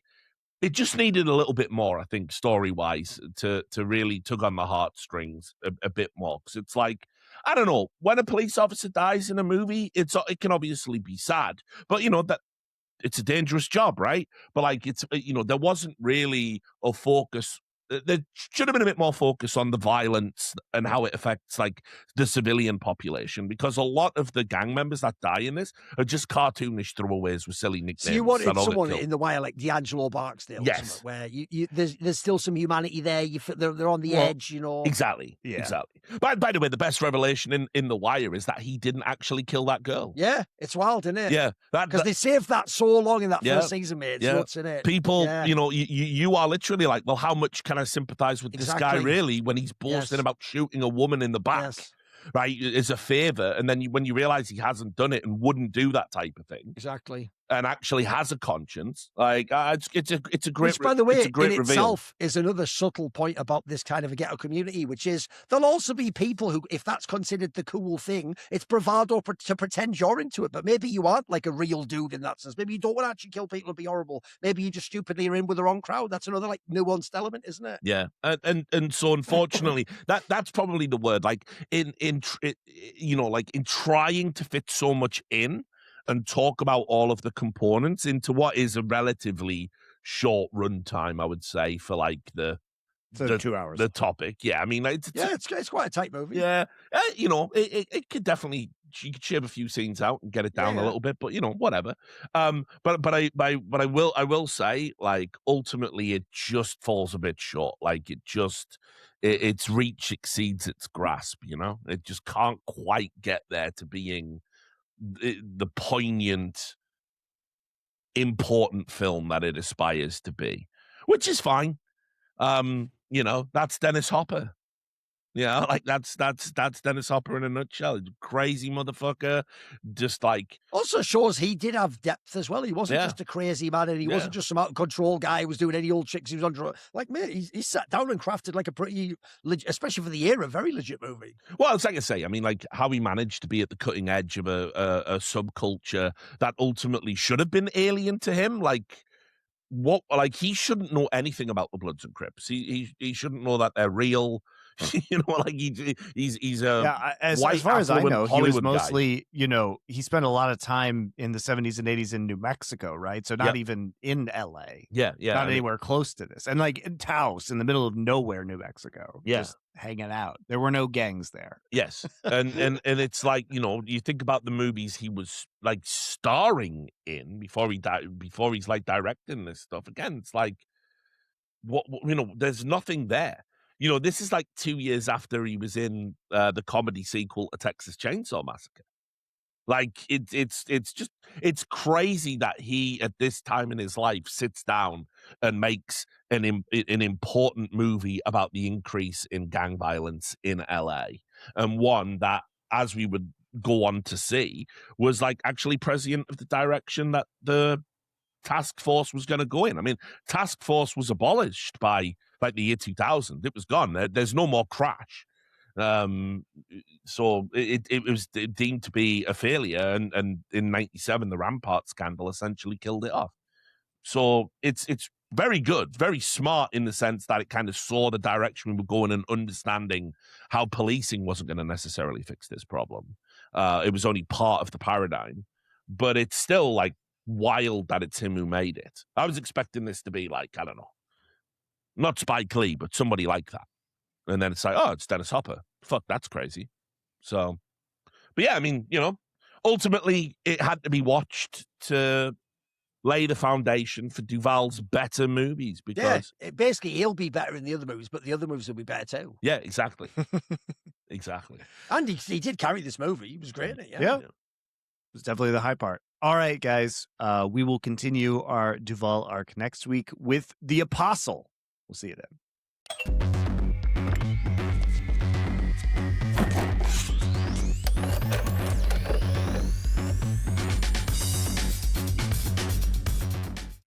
[SPEAKER 3] it just needed a little bit more, I think, story-wise, to really tug on the heartstrings a bit more. Because it's like, I don't know, when a police officer dies in a movie, it can obviously be sad. But, that it's a dangerous job, right? But, like, it's, there wasn't really a focus. There should have been a bit more focus on the violence and how it affects, like, the civilian population, because a lot of the gang members that die in this are just cartoonish throwaways with silly nicknames.
[SPEAKER 2] So you wanted someone in The Wire like D'Angelo Barksdale,
[SPEAKER 3] yes,
[SPEAKER 2] where there's still some humanity there. They're on the edge,
[SPEAKER 3] Exactly, exactly. By the way, the best revelation in The Wire is that he didn't actually kill that girl.
[SPEAKER 2] Yeah, it's wild, isn't it?
[SPEAKER 3] Yeah,
[SPEAKER 2] because they saved that so long in that first season, mate. It's nuts, isn't it?
[SPEAKER 3] People, you are literally like, well, how much can I sympathize with this guy really when he's boasting about shooting a woman in the back, right, as a favor, and then when you realize he hasn't done it and wouldn't do that type of thing, and actually has a conscience, like, it's a great.
[SPEAKER 2] Which, by the way,
[SPEAKER 3] in reveal.
[SPEAKER 2] Itself is another subtle point about this kind of a ghetto community, which is there'll also be people who, if that's considered the cool thing, it's bravado to pretend you're into it, but maybe you aren't like a real dude in that sense. Maybe you don't want to actually kill people and be horrible. Maybe you just stupidly are in with the wrong crowd. That's another like nuanced element, isn't it?
[SPEAKER 3] Yeah, and so unfortunately, that's probably the word. Like in trying to fit so much in and talk about all of the components into what is a relatively short run time, I would say, for like the
[SPEAKER 1] 2 hours.
[SPEAKER 3] The topic. Yeah, I mean, it's
[SPEAKER 2] quite a tight movie.
[SPEAKER 3] Yeah, it could definitely, you could shave a few scenes out and get it down a little bit, but whatever. But I will say, like, ultimately it just falls a bit short. Like, its reach exceeds its grasp. It just can't quite get there to being the poignant important film that it aspires to be, which is fine. That's Dennis Hopper. Yeah, like that's Dennis Hopper in a nutshell. Crazy motherfucker, just like
[SPEAKER 2] also shows he did have depth as well. He wasn't just a crazy man, and he wasn't just some out of control guy who was doing any old tricks. He was on drugs. Like, mate, he sat down and crafted like a pretty, especially for the era, very legit movie.
[SPEAKER 3] Well, it's like I say. I mean, like how he managed to be at the cutting edge of a subculture that ultimately should have been alien to him. Like he shouldn't know anything about the Bloods and Crips. He shouldn't know that they're real. Like he's a
[SPEAKER 1] as far as I know, he was mostly guy. He spent a lot of time in the 70s and 80s in New Mexico, right? So not even in LA, not anywhere close to this, and like in Taos in the middle of nowhere, New Mexico, just hanging out. There were no gangs there.
[SPEAKER 3] Yes, and it's like you think about the movies he was like starring in before he's like directing this stuff. Again, it's like there's nothing there. This is like 2 years after he was in the comedy sequel, A Texas Chainsaw Massacre. Like it's crazy that he at this time in his life sits down and makes an important movie about the increase in gang violence in LA, and one that, as we would go on to see, was like actually prescient of the direction that the task force was going to go in. I mean, task force was abolished by like the year 2000. It was gone. There's no more Crash. So it was deemed to be a failure, and in 97 the Rampart scandal essentially killed it off. So it's very good, very smart in the sense that it kind of saw the direction we were going and understanding how policing wasn't going to necessarily fix this problem. It was only part of the paradigm, but it's still like wild that it's him who made it. I was expecting this to be like, I don't know, not Spike Lee, but somebody like that. And then it's like, oh, it's Dennis Hopper. Fuck, that's crazy. So, but yeah, I mean, ultimately it had to be watched to lay the foundation for Duvall's better movies, because
[SPEAKER 2] basically he'll be better in the other movies, but the other movies will be better too.
[SPEAKER 3] Yeah, exactly. Exactly.
[SPEAKER 2] And he did carry this movie. He was great in it.
[SPEAKER 1] Yeah. It was definitely the high part. All right, guys. We will continue our Duvall arc next week with The Apostle. We'll see you then.